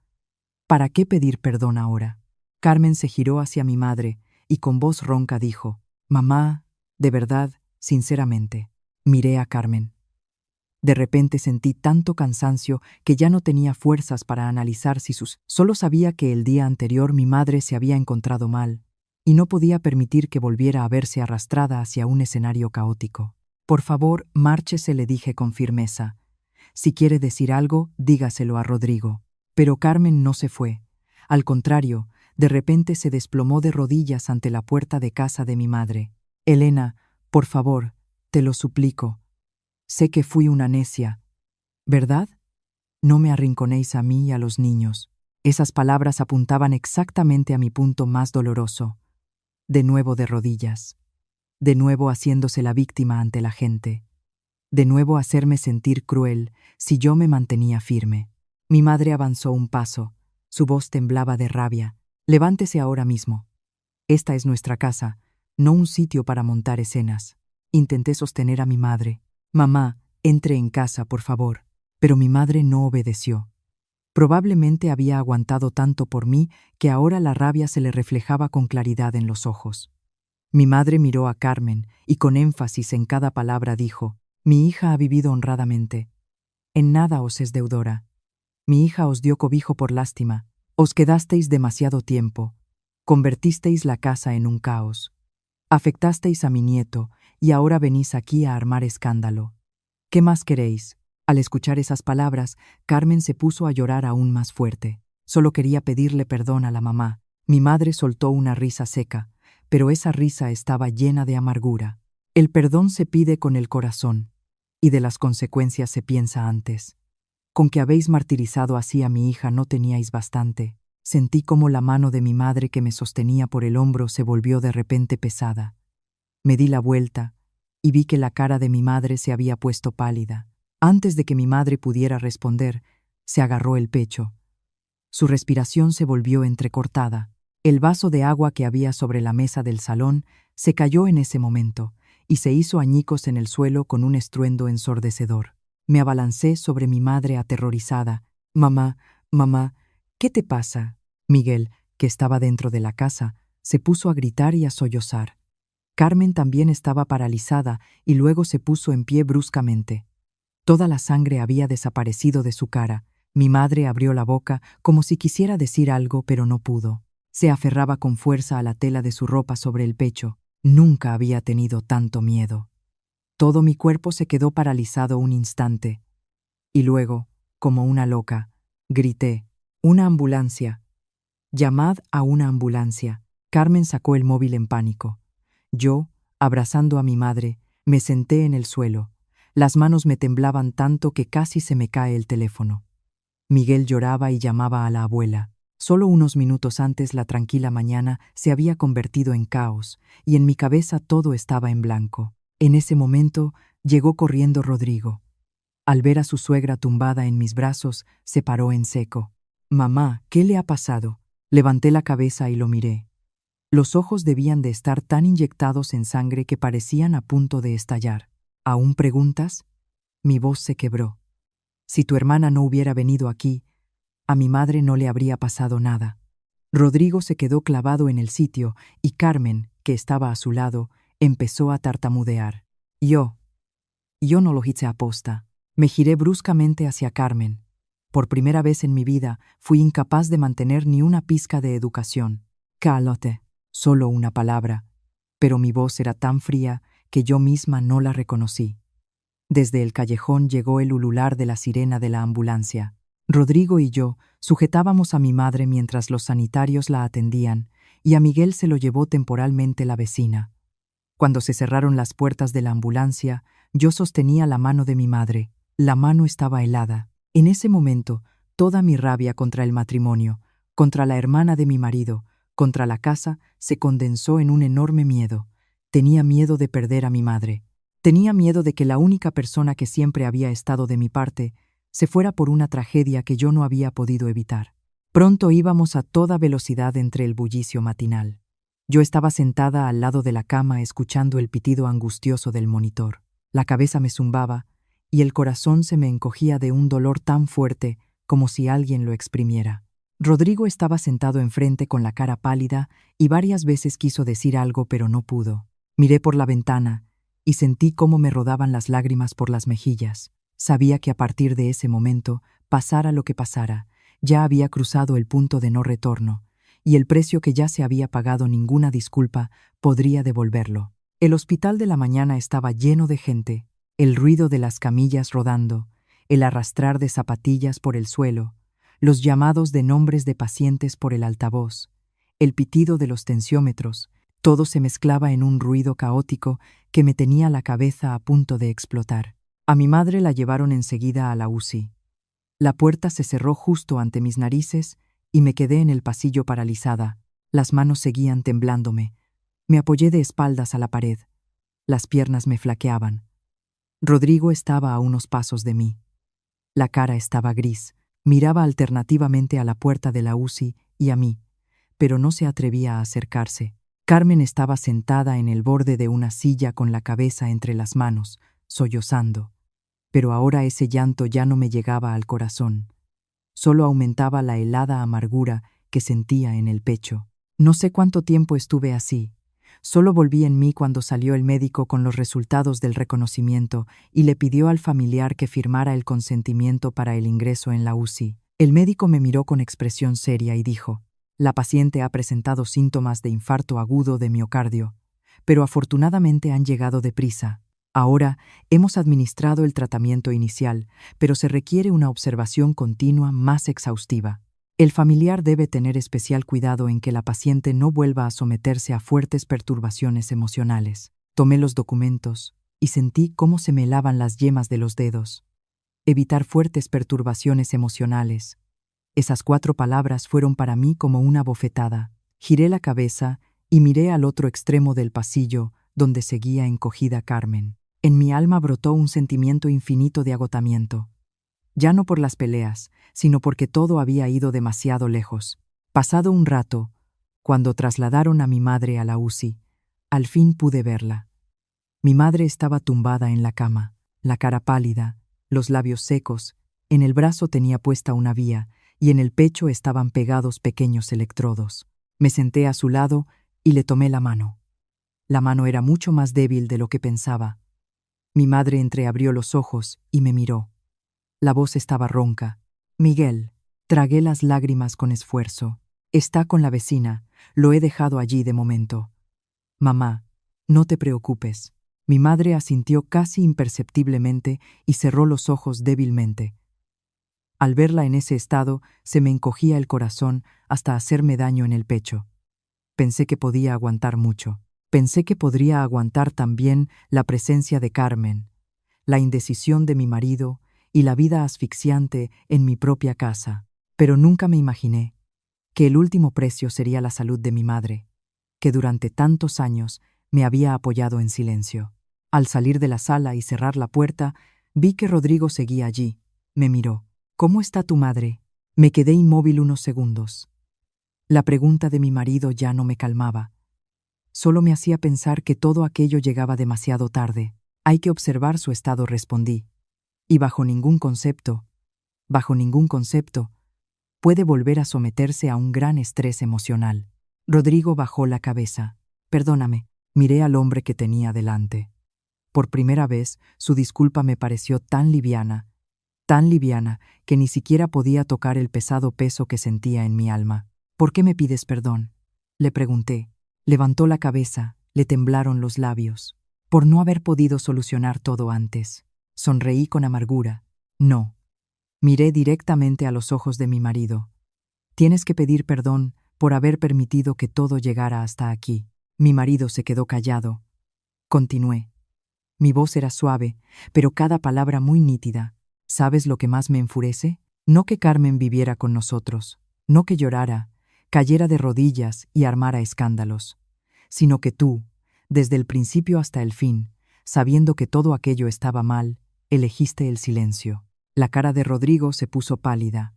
[SPEAKER 1] ¿para qué pedir perdón ahora? Carmen se giró hacia mi madre y con voz ronca dijo, «Mamá, de verdad, sinceramente». Miré a Carmen. De repente sentí tanto cansancio que ya no tenía fuerzas para analizar si Solo sabía que el día anterior mi madre se había encontrado mal y no podía permitir que volviera a verse arrastrada hacia un escenario caótico. «Por favor, márchese», le dije con firmeza. «Si quiere decir algo, dígaselo a Rodrigo». Pero Carmen no se fue. Al contrario, de repente se desplomó de rodillas ante la puerta de casa de mi madre. «Elena, por favor, te lo suplico. Sé que fui una necia, ¿verdad? No me arrinconéis a mí y a los niños». Esas palabras apuntaban exactamente a mi punto más doloroso. De nuevo de rodillas. De nuevo haciéndose la víctima ante la gente. De nuevo hacerme sentir cruel si yo me mantenía firme. Mi madre avanzó un paso. Su voz temblaba de rabia. «Levántese ahora mismo. Esta es nuestra casa, no un sitio para montar escenas». Intenté sostener a mi madre. «Mamá, entre en casa, por favor». Pero mi madre no obedeció. Probablemente había aguantado tanto por mí que ahora la rabia se le reflejaba con claridad en los ojos. Mi madre miró a Carmen y con énfasis en cada palabra dijo, «Mi hija ha vivido honradamente. En nada os es deudora. Mi hija os dio cobijo por lástima. Os quedasteis demasiado tiempo. Convertisteis la casa en un caos. Afectasteis a mi nieto y ahora venís aquí a armar escándalo. ¿Qué más queréis?». Al escuchar esas palabras, Carmen se puso a llorar aún más fuerte. Solo quería pedirle perdón a la mamá. Mi madre soltó una risa seca, pero esa risa estaba llena de amargura. El perdón se pide con el corazón, y de las consecuencias se piensa antes. Con que habéis martirizado así a mi hija no teníais bastante. Sentí como la mano de mi madre que me sostenía por el hombro se volvió de repente pesada. Me di la vuelta y vi que la cara de mi madre se había puesto pálida. Antes de que mi madre pudiera responder, se agarró el pecho. Su respiración se volvió entrecortada. El vaso de agua que había sobre la mesa del salón se cayó en ese momento y se hizo añicos en el suelo con un estruendo ensordecedor. Me abalancé sobre mi madre aterrorizada. «Mamá, mamá, ¿qué te pasa?» Miguel, que estaba dentro de la casa, se puso a gritar y a sollozar. Carmen también estaba paralizada y luego se puso en pie bruscamente. Toda la sangre había desaparecido de su cara. Mi madre abrió la boca como si quisiera decir algo, pero no pudo. Se aferraba con fuerza a la tela de su ropa sobre el pecho. Nunca había tenido tanto miedo. Todo mi cuerpo se quedó paralizado un instante. Y luego, como una loca, grité: «¡Una ambulancia! ¡Llamad a una ambulancia!». Carmen sacó el móvil en pánico. Yo, abrazando a mi madre, me senté en el suelo. Las manos me temblaban tanto que casi se me cae el teléfono. Miguel lloraba y llamaba a la abuela. Solo unos minutos antes la tranquila mañana se había convertido en caos, y en mi cabeza todo estaba en blanco. En ese momento llegó corriendo Rodrigo. Al ver a su suegra tumbada en mis brazos, se paró en seco. «Mamá, ¿qué le ha pasado?». Levanté la cabeza y lo miré. Los ojos debían de estar tan inyectados en sangre que parecían a punto de estallar. «¿Aún preguntas?». Mi voz se quebró. «Si tu hermana no hubiera venido aquí, a mi madre no le habría pasado nada». Rodrigo se quedó clavado en el sitio y Carmen, que estaba a su lado, empezó a tartamudear. Yo no lo hice aposta». Me giré bruscamente hacia Carmen. Por primera vez en mi vida fui incapaz de mantener ni una pizca de educación. «Cállate». Solo una palabra, pero mi voz era tan fría que yo misma no la reconocí. Desde el callejón llegó el ulular de la sirena de la ambulancia. Rodrigo y yo sujetábamos a mi madre mientras los sanitarios la atendían, y a Miguel se lo llevó temporalmente la vecina. Cuando se cerraron las puertas de la ambulancia, yo sostenía la mano de mi madre. La mano estaba helada. En ese momento, toda mi rabia contra el matrimonio, contra la hermana de mi marido, contra la casa, se condensó en un enorme miedo. Tenía miedo de perder a mi madre. Tenía miedo de que la única persona que siempre había estado de mi parte se fuera por una tragedia que yo no había podido evitar. Pronto íbamos a toda velocidad entre el bullicio matinal. Yo estaba sentada al lado de la cama escuchando el pitido angustioso del monitor. La cabeza me zumbaba y el corazón se me encogía de un dolor tan fuerte como si alguien lo exprimiera. Rodrigo estaba sentado enfrente con la cara pálida y varias veces quiso decir algo, pero no pudo. Miré por la ventana y sentí cómo me rodaban las lágrimas por las mejillas. Sabía que a partir de ese momento, pasara lo que pasara, ya había cruzado el punto de no retorno, y el precio que ya se había pagado ninguna disculpa podría devolverlo. El hospital de la mañana estaba lleno de gente, el ruido de las camillas rodando, el arrastrar de zapatillas por el suelo, los llamados de nombres de pacientes por el altavoz, el pitido de los tensiómetros, todo se mezclaba en un ruido caótico que me tenía la cabeza a punto de explotar. A mi madre la llevaron enseguida a la UCI. La puerta se cerró justo ante mis narices y me quedé en el pasillo paralizada. Las manos seguían temblándome. Me apoyé de espaldas a la pared. Las piernas me flaqueaban. Rodrigo estaba a unos pasos de mí. La cara estaba gris. Miraba alternativamente a la puerta de la UCI y a mí, pero no se atrevía a acercarse. Carmen estaba sentada en el borde de una silla con la cabeza entre las manos, sollozando. Pero ahora ese llanto ya no me llegaba al corazón. Solo aumentaba la helada amargura que sentía en el pecho. No sé cuánto tiempo estuve así. Solo volví en mí cuando salió el médico con los resultados del reconocimiento y le pidió al familiar que firmara el consentimiento para el ingreso en la UCI. El médico me miró con expresión seria y dijo: «La paciente ha presentado síntomas de infarto agudo de miocardio, pero afortunadamente han llegado deprisa. Ahora hemos administrado el tratamiento inicial, pero se requiere una observación continua más exhaustiva. El familiar debe tener especial cuidado en que la paciente no vuelva a someterse a fuertes perturbaciones emocionales. Tomé los documentos y sentí cómo se me helaban las yemas de los dedos. Evitar fuertes perturbaciones emocionales. Esas 4 palabras fueron para mí como una bofetada. Giré la cabeza y miré al otro extremo del pasillo, donde seguía encogida Carmen. En mi alma brotó un sentimiento infinito de agotamiento. Ya no por las peleas, sino porque todo había ido demasiado lejos. Pasado un rato, cuando trasladaron a mi madre a la UCI, al fin pude verla. Mi madre estaba tumbada en la cama, la cara pálida, los labios secos, en el brazo tenía puesta una vía y en el pecho estaban pegados pequeños electrodos. Me senté a su lado y le tomé la mano. La mano era mucho más débil de lo que pensaba. Mi madre entreabrió los ojos y me miró. La voz estaba ronca. Miguel, tragué las lágrimas con esfuerzo. Está con la vecina, lo he dejado allí de momento. Mamá, no te preocupes. Mi madre asintió casi imperceptiblemente y cerró los ojos débilmente. Al verla en ese estado, se me encogía el corazón hasta hacerme daño en el pecho. Pensé que podía aguantar mucho. Pensé que podría aguantar también la presencia de Carmen, la indecisión de mi marido y la vida asfixiante en mi propia casa. Pero nunca me imaginé que el último precio sería la salud de mi madre, que durante tantos años me había apoyado en silencio. Al salir de la sala y cerrar la puerta, vi que Rodrigo seguía allí. Me miró. ¿Cómo está tu madre? Me quedé inmóvil unos segundos. La pregunta de mi marido ya no me calmaba. Solo me hacía pensar que todo aquello llegaba demasiado tarde. Hay que observar su estado, respondí. Y bajo ningún concepto, puede volver a someterse a un gran estrés emocional. Rodrigo bajó la cabeza. Perdóname, miré al hombre que tenía delante. Por primera vez, su disculpa me pareció tan liviana, que ni siquiera podía tocar el pesado peso que sentía en mi alma. ¿Por qué me pides perdón?, le pregunté. Levantó la cabeza, le temblaron los labios. Por no haber podido solucionar todo antes. Sonreí con amargura. No. Miré directamente a los ojos de mi marido. Tienes que pedir perdón por haber permitido que todo llegara hasta aquí. Mi marido se quedó callado. Continué. Mi voz era suave, pero cada palabra muy nítida. ¿Sabes lo que más me enfurece? No que Carmen viviera con nosotros, no que llorara, cayera de rodillas y armara escándalos, sino que tú, desde el principio hasta el fin, sabiendo que todo aquello estaba mal, elegiste el silencio. La cara de Rodrigo se puso pálida.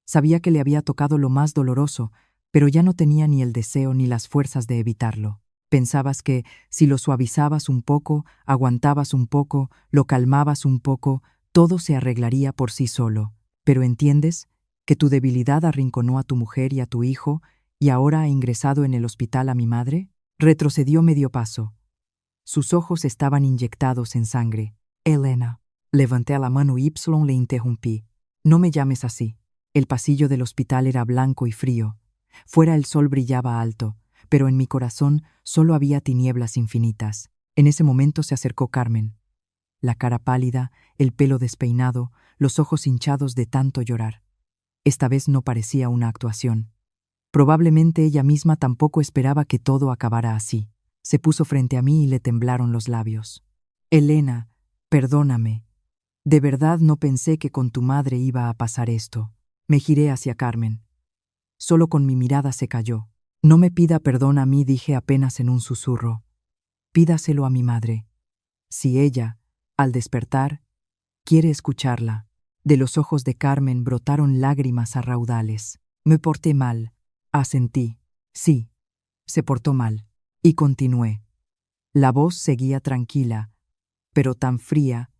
[SPEAKER 1] Sabía que le había tocado lo más doloroso, pero ya no tenía ni el deseo ni las fuerzas de evitarlo. Pensabas que, si lo suavizabas un poco, aguantabas un poco, lo calmabas un poco, todo se arreglaría por sí solo. Pero ¿entiendes que tu debilidad arrinconó a tu mujer y a tu hijo y ahora ha ingresado en el hospital a mi madre? Retrocedió medio paso. Sus ojos estaban inyectados en sangre. Elena. Levanté la mano y le interrumpí. No me llames así. El pasillo del hospital era blanco y frío. Fuera el sol brillaba alto, pero en mi corazón solo había tinieblas infinitas. En ese momento se acercó Carmen. La cara pálida, el pelo despeinado, los ojos hinchados de tanto llorar. Esta vez no parecía una actuación. Probablemente ella misma tampoco esperaba que todo acabara así. Se puso frente a mí y le temblaron los labios. Elena, perdóname. De verdad no pensé que con tu madre iba a pasar esto. Me giré hacia Carmen. Solo con mi mirada se calló. No me pida perdón a mí, dije apenas en un susurro. Pídaselo a mi madre. Si ella, al despertar, quiere escucharla. De los ojos de Carmen brotaron lágrimas a raudales. Me porté mal, asentí. Sí, se portó mal. Y continué. La voz seguía tranquila, pero tan fría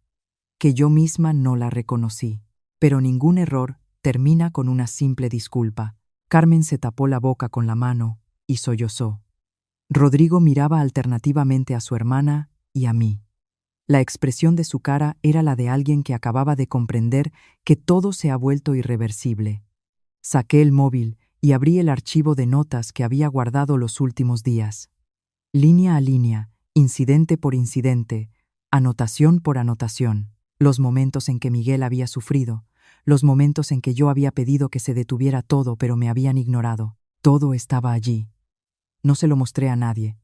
[SPEAKER 1] que yo misma no la reconocí. Pero ningún error termina con una simple disculpa. Carmen se tapó la boca con la mano y sollozó. Rodrigo miraba alternativamente a su hermana y a mí. La expresión de su cara era la de alguien que acababa de comprender que todo se ha vuelto irreversible. Saqué el móvil y abrí el archivo de notas que había guardado los últimos días. Línea a línea, incidente por incidente, anotación por anotación. Los momentos en que Miguel había sufrido, los momentos en que yo había pedido que se detuviera todo pero me habían ignorado. Todo estaba allí. No se lo mostré a nadie.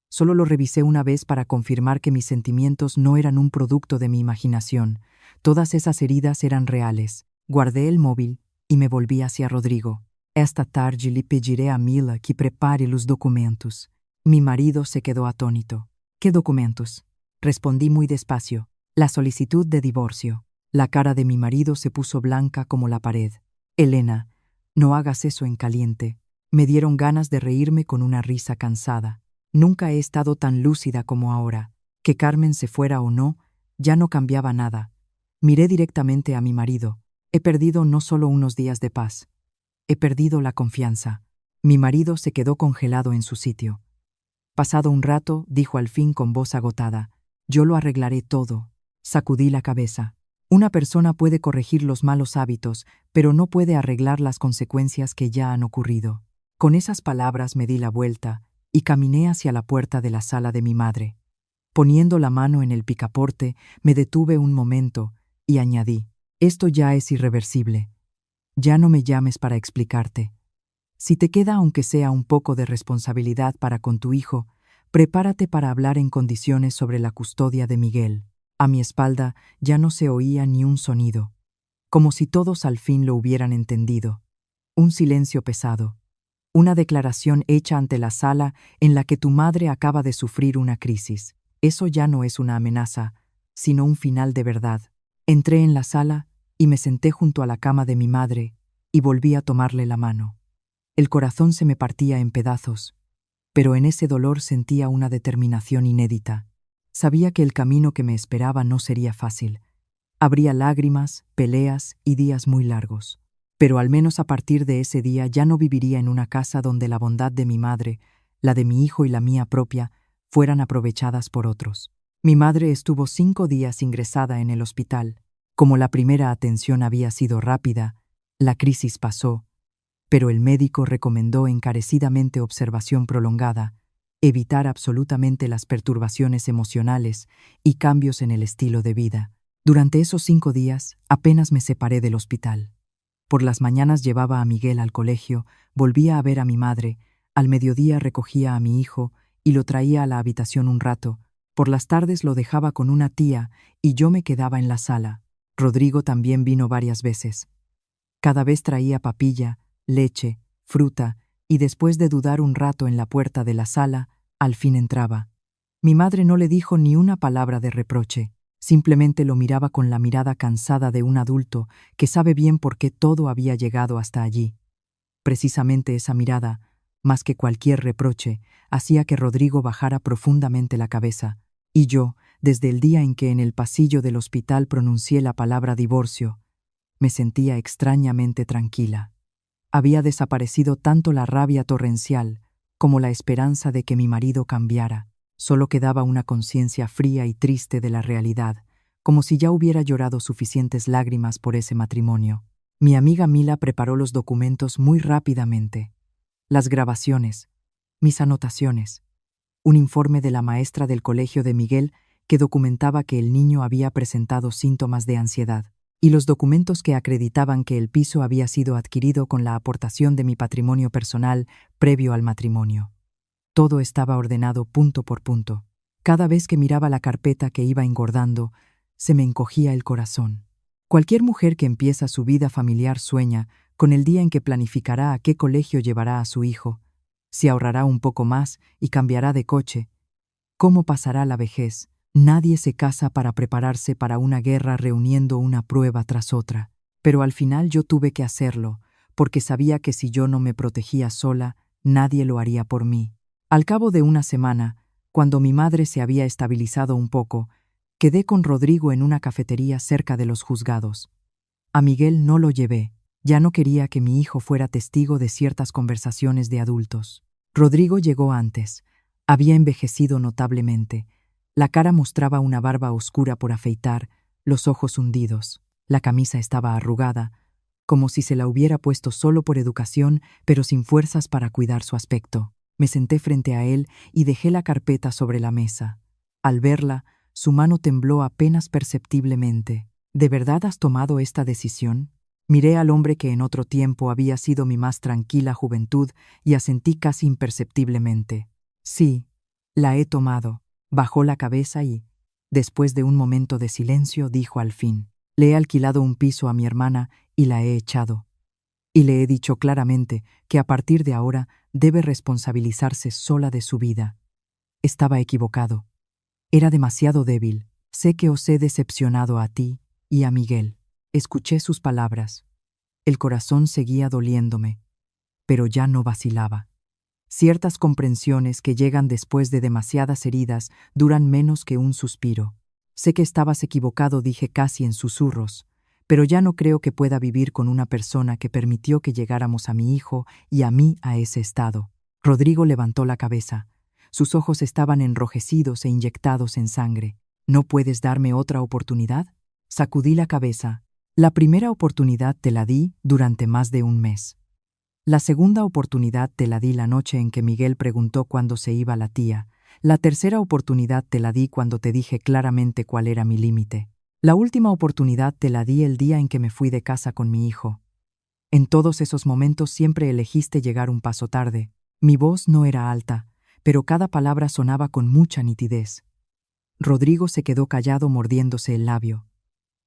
[SPEAKER 1] Solo lo revisé una vez para confirmar que mis sentimientos no eran un producto de mi imaginación. Todas esas heridas eran reales. Guardé el móvil y me volví hacia Rodrigo. Esta tarde le pediré a Mila que prepare los documentos. Mi marido se quedó atónito. ¿Qué documentos? Respondí muy despacio. La solicitud de divorcio. La cara de mi marido se puso blanca como la pared. Elena, no hagas eso en caliente. Me dieron ganas de reírme con una risa cansada. Nunca he estado tan lúcida como ahora. Que Carmen se fuera o no, ya no cambiaba nada. Miré directamente a mi marido. He perdido no solo unos días de paz. He perdido la confianza. Mi marido se quedó congelado en su sitio. Pasado un rato, dijo al fin con voz agotada: «Yo lo arreglaré todo». Sacudí la cabeza. Una persona puede corregir los malos hábitos, pero no puede arreglar las consecuencias que ya han ocurrido. Con esas palabras me di la vuelta y caminé hacia la puerta de la sala de mi madre. Poniendo la mano en el picaporte, me detuve un momento y añadí: «Esto ya es irreversible. Ya no me llames para explicarte. Si te queda aunque sea un poco de responsabilidad para con tu hijo, prepárate para hablar en condiciones sobre la custodia de Miguel». A mi espalda ya no se oía ni un sonido, como si todos al fin lo hubieran entendido. Un silencio pesado. Una declaración hecha ante la sala en la que tu madre acaba de sufrir una crisis. Eso ya no es una amenaza, sino un final de verdad. Entré en la sala y me senté junto a la cama de mi madre y volví a tomarle la mano. El corazón se me partía en pedazos, pero en ese dolor sentía una determinación inédita. Sabía que el camino que me esperaba no sería fácil. Habría lágrimas, peleas y días muy largos. Pero al menos a partir de ese día ya no viviría en una casa donde la bondad de mi madre, la de mi hijo y la mía propia fueran aprovechadas por otros. Mi madre estuvo 5 días ingresada en el hospital. Como la primera atención había sido rápida, la crisis pasó, pero el médico recomendó encarecidamente observación prolongada, evitar absolutamente las perturbaciones emocionales y cambios en el estilo de vida. Durante esos 5 días apenas me separé del hospital. Por las mañanas llevaba a Miguel al colegio, volvía a ver a mi madre, al mediodía recogía a mi hijo y lo traía a la habitación un rato, por las tardes lo dejaba con una tía y yo me quedaba en la sala. Rodrigo también vino varias veces. Cada vez traía papilla, leche, fruta, y después de dudar un rato en la puerta de la sala, al fin entraba. Mi madre no le dijo ni una palabra de reproche, simplemente lo miraba con la mirada cansada de un adulto que sabe bien por qué todo había llegado hasta allí. Precisamente esa mirada, más que cualquier reproche, hacía que Rodrigo bajara profundamente la cabeza, y yo, desde el día en que en el pasillo del hospital pronuncié la palabra divorcio, me sentía extrañamente tranquila. Había desaparecido tanto la rabia torrencial como la esperanza de que mi marido cambiara. Solo quedaba una conciencia fría y triste de la realidad, como si ya hubiera llorado suficientes lágrimas por ese matrimonio. Mi amiga Mila preparó los documentos muy rápidamente. Las grabaciones, mis anotaciones, un informe de la maestra del colegio de Miguel que documentaba que el niño había presentado síntomas de ansiedad, y los documentos que acreditaban que el piso había sido adquirido con la aportación de mi patrimonio personal previo al matrimonio. Todo estaba ordenado punto por punto. Cada vez que miraba la carpeta que iba engordando, se me encogía el corazón. Cualquier mujer que empieza su vida familiar sueña con el día en que planificará a qué colegio llevará a su hijo, si ahorrará un poco más y cambiará de coche, cómo pasará la vejez. Nadie se casa para prepararse para una guerra reuniendo una prueba tras otra. Pero al final yo tuve que hacerlo, porque sabía que si yo no me protegía sola, nadie lo haría por mí. Al cabo de una semana, cuando mi madre se había estabilizado un poco, quedé con Rodrigo en una cafetería cerca de los juzgados. A Miguel no lo llevé. Ya no quería que mi hijo fuera testigo de ciertas conversaciones de adultos. Rodrigo llegó antes. Había envejecido notablemente. La cara mostraba una barba oscura por afeitar, los ojos hundidos. La camisa estaba arrugada, como si se la hubiera puesto solo por educación, pero sin fuerzas para cuidar su aspecto. Me senté frente a él y dejé la carpeta sobre la mesa. Al verla, su mano tembló apenas perceptiblemente. ¿De verdad has tomado esta decisión? Miré al hombre que en otro tiempo había sido mi más tranquila juventud y asentí casi imperceptiblemente. Sí, la he tomado. Bajó la cabeza y, después de un momento de silencio, dijo al fin: le he alquilado un piso a mi hermana y la he echado. Y le he dicho claramente que a partir de ahora debe responsabilizarse sola de su vida. Estaba equivocado. Era demasiado débil. Sé que os he decepcionado a ti y a Miguel. Escuché sus palabras. El corazón seguía doliéndome, pero ya no vacilaba. Ciertas comprensiones que llegan después de demasiadas heridas duran menos que un suspiro. Sé que estabas equivocado, dije casi en susurros, pero ya no creo que pueda vivir con una persona que permitió que llegáramos a mi hijo y a mí a ese estado. Rodrigo levantó la cabeza. Sus ojos estaban enrojecidos e inyectados en sangre. ¿No puedes darme otra oportunidad? Sacudí la cabeza. La primera oportunidad te la di durante más de un mes. La segunda oportunidad te la di la noche en que Miguel preguntó cuándo se iba la tía. La tercera oportunidad te la di cuando te dije claramente cuál era mi límite. La última oportunidad te la di el día en que me fui de casa con mi hijo. En todos esos momentos siempre elegiste llegar un paso tarde. Mi voz no era alta, pero cada palabra sonaba con mucha nitidez. Rodrigo se quedó callado mordiéndose el labio.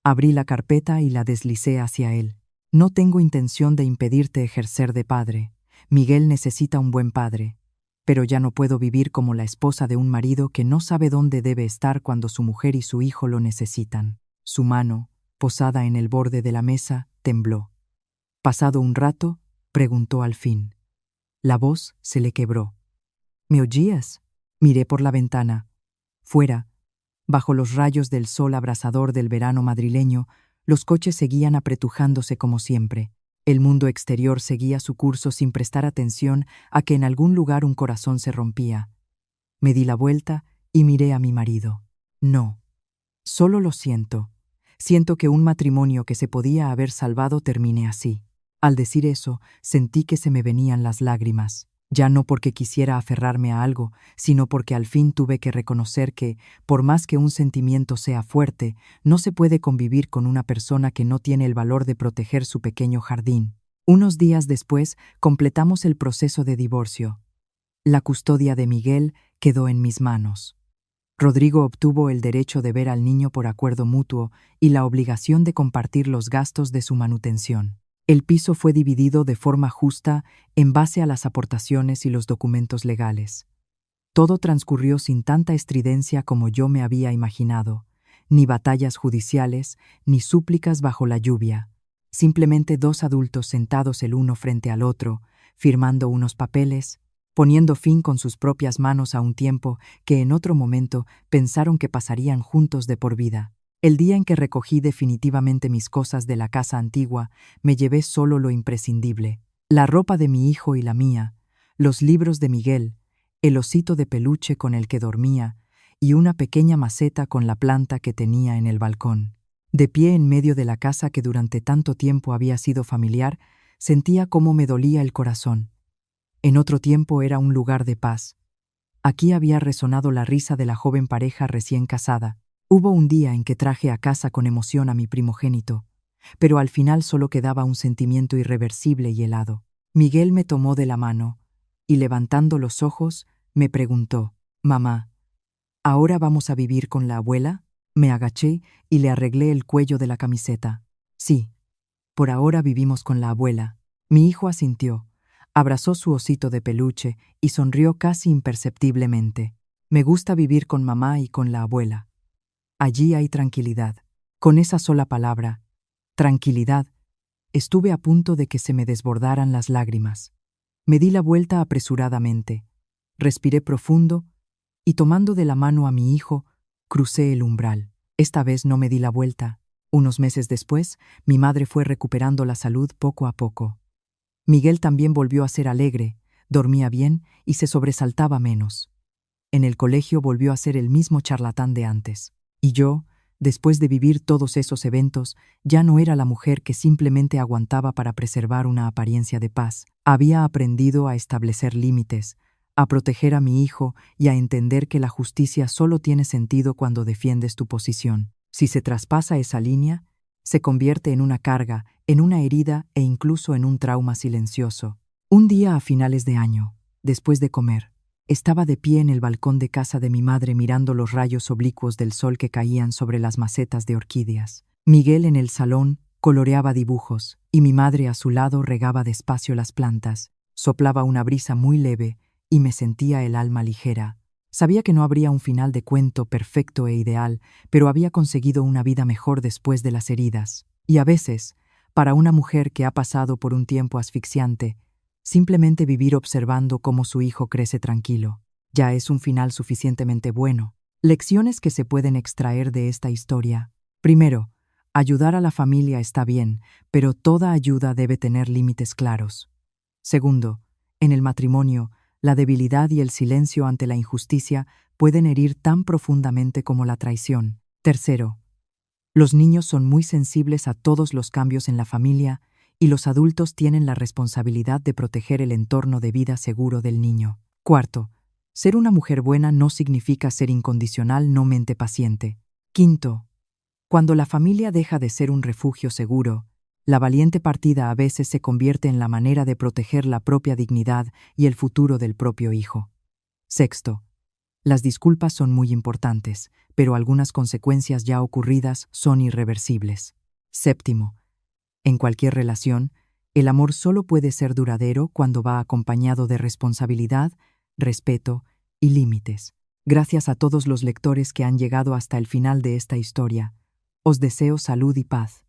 [SPEAKER 1] Abrí la carpeta y la deslicé hacia él. No tengo intención de impedirte ejercer de padre. Miguel necesita un buen padre. Pero ya no puedo vivir como la esposa de un marido que no sabe dónde debe estar cuando su mujer y su hijo lo necesitan. Su mano, posada en el borde de la mesa, tembló. Pasado un rato, preguntó al fin. La voz se le quebró. ¿Me oías? Miré por la ventana. Fuera, bajo los rayos del sol abrasador del verano madrileño, los coches seguían apretujándose como siempre. El mundo exterior seguía su curso sin prestar atención a que en algún lugar un corazón se rompía. Me di la vuelta y miré a mi marido. No, solo lo siento. Siento que un matrimonio que se podía haber salvado termine así. Al decir eso, sentí que se me venían las lágrimas. Ya no porque quisiera aferrarme a algo, sino porque al fin tuve que reconocer que, por más que un sentimiento sea fuerte, no se puede convivir con una persona que no tiene el valor de proteger su pequeño jardín. Unos días después, completamos el proceso de divorcio. La custodia de Miguel quedó en mis manos. Rodrigo obtuvo el derecho de ver al niño por acuerdo mutuo y la obligación de compartir los gastos de su manutención. El piso fue dividido de forma justa en base a las aportaciones y los documentos legales. Todo transcurrió sin tanta estridencia como yo me había imaginado, ni batallas judiciales, ni súplicas bajo la lluvia. Simplemente dos adultos sentados el uno frente al otro, firmando unos papeles, poniendo fin con sus propias manos a un tiempo que en otro momento pensaron que pasarían juntos de por vida. El día en que recogí definitivamente mis cosas de la casa antigua, me llevé solo lo imprescindible: la ropa de mi hijo y la mía, los libros de Miguel, el osito de peluche con el que dormía y una pequeña maceta con la planta que tenía en el balcón. De pie en medio de la casa que durante tanto tiempo había sido familiar, sentía cómo me dolía el corazón. En otro tiempo era un lugar de paz. Aquí había resonado la risa de la joven pareja recién casada. Hubo un día en que traje a casa con emoción a mi primogénito, pero al final solo quedaba un sentimiento irreversible y helado. Miguel me tomó de la mano y, levantando los ojos, me preguntó: «Mamá, ¿ahora vamos a vivir con la abuela?» Me agaché y le arreglé el cuello de la camiseta. «Sí, por ahora vivimos con la abuela». Mi hijo asintió, abrazó su osito de peluche y sonrió casi imperceptiblemente. «Me gusta vivir con mamá y con la abuela. Allí hay tranquilidad». Con esa sola palabra, tranquilidad, estuve a punto de que se me desbordaran las lágrimas. Me di la vuelta apresuradamente, respiré profundo y, tomando de la mano a mi hijo, crucé el umbral. Esta vez no me di la vuelta. Unos meses después, mi madre fue recuperando la salud poco a poco. Miguel también volvió a ser alegre, dormía bien y se sobresaltaba menos. En el colegio volvió a ser el mismo charlatán de antes. Y yo, después de vivir todos esos eventos, ya no era la mujer que simplemente aguantaba para preservar una apariencia de paz. Había aprendido a establecer límites, a proteger a mi hijo y a entender que la justicia solo tiene sentido cuando defiendes tu posición. Si se traspasa esa línea, Se convierte en una carga, en una herida e incluso en un trauma silencioso. Un día a finales de año, después de comer, estaba de pie en el balcón de casa de mi madre mirando los rayos oblicuos del sol que caían sobre las macetas de orquídeas. Miguel en el salón coloreaba dibujos y mi madre a su lado regaba despacio las plantas. Soplaba una brisa muy leve y me sentía el alma ligera. Sabía que no habría un final de cuento perfecto e ideal, pero había conseguido una vida mejor después de las heridas. Y a veces, para una mujer que ha pasado por un tiempo asfixiante, simplemente vivir observando cómo su hijo crece tranquilo ya es un final suficientemente bueno. Lecciones que se pueden extraer de esta historia. Primero, ayudar a la familia está bien, pero toda ayuda debe tener límites claros. Segundo, en el matrimonio, la debilidad y el silencio ante la injusticia pueden herir tan profundamente como la traición. Tercero, los niños son muy sensibles a todos los cambios en la familia y los adultos tienen la responsabilidad de proteger el entorno de vida seguro del niño. Cuarto, ser una mujer buena no significa ser incondicional, no mente paciente. Quinto, cuando la familia deja de ser un refugio seguro, la valiente partida a veces se convierte en la manera de proteger la propia dignidad y el futuro del propio hijo. Sexto, las disculpas son muy importantes, pero algunas consecuencias ya ocurridas son irreversibles. Séptimo, en cualquier relación, el amor solo puede ser duradero cuando va acompañado de responsabilidad, respeto y límites. Gracias a todos los lectores que han llegado hasta el final de esta historia. Os deseo salud y paz.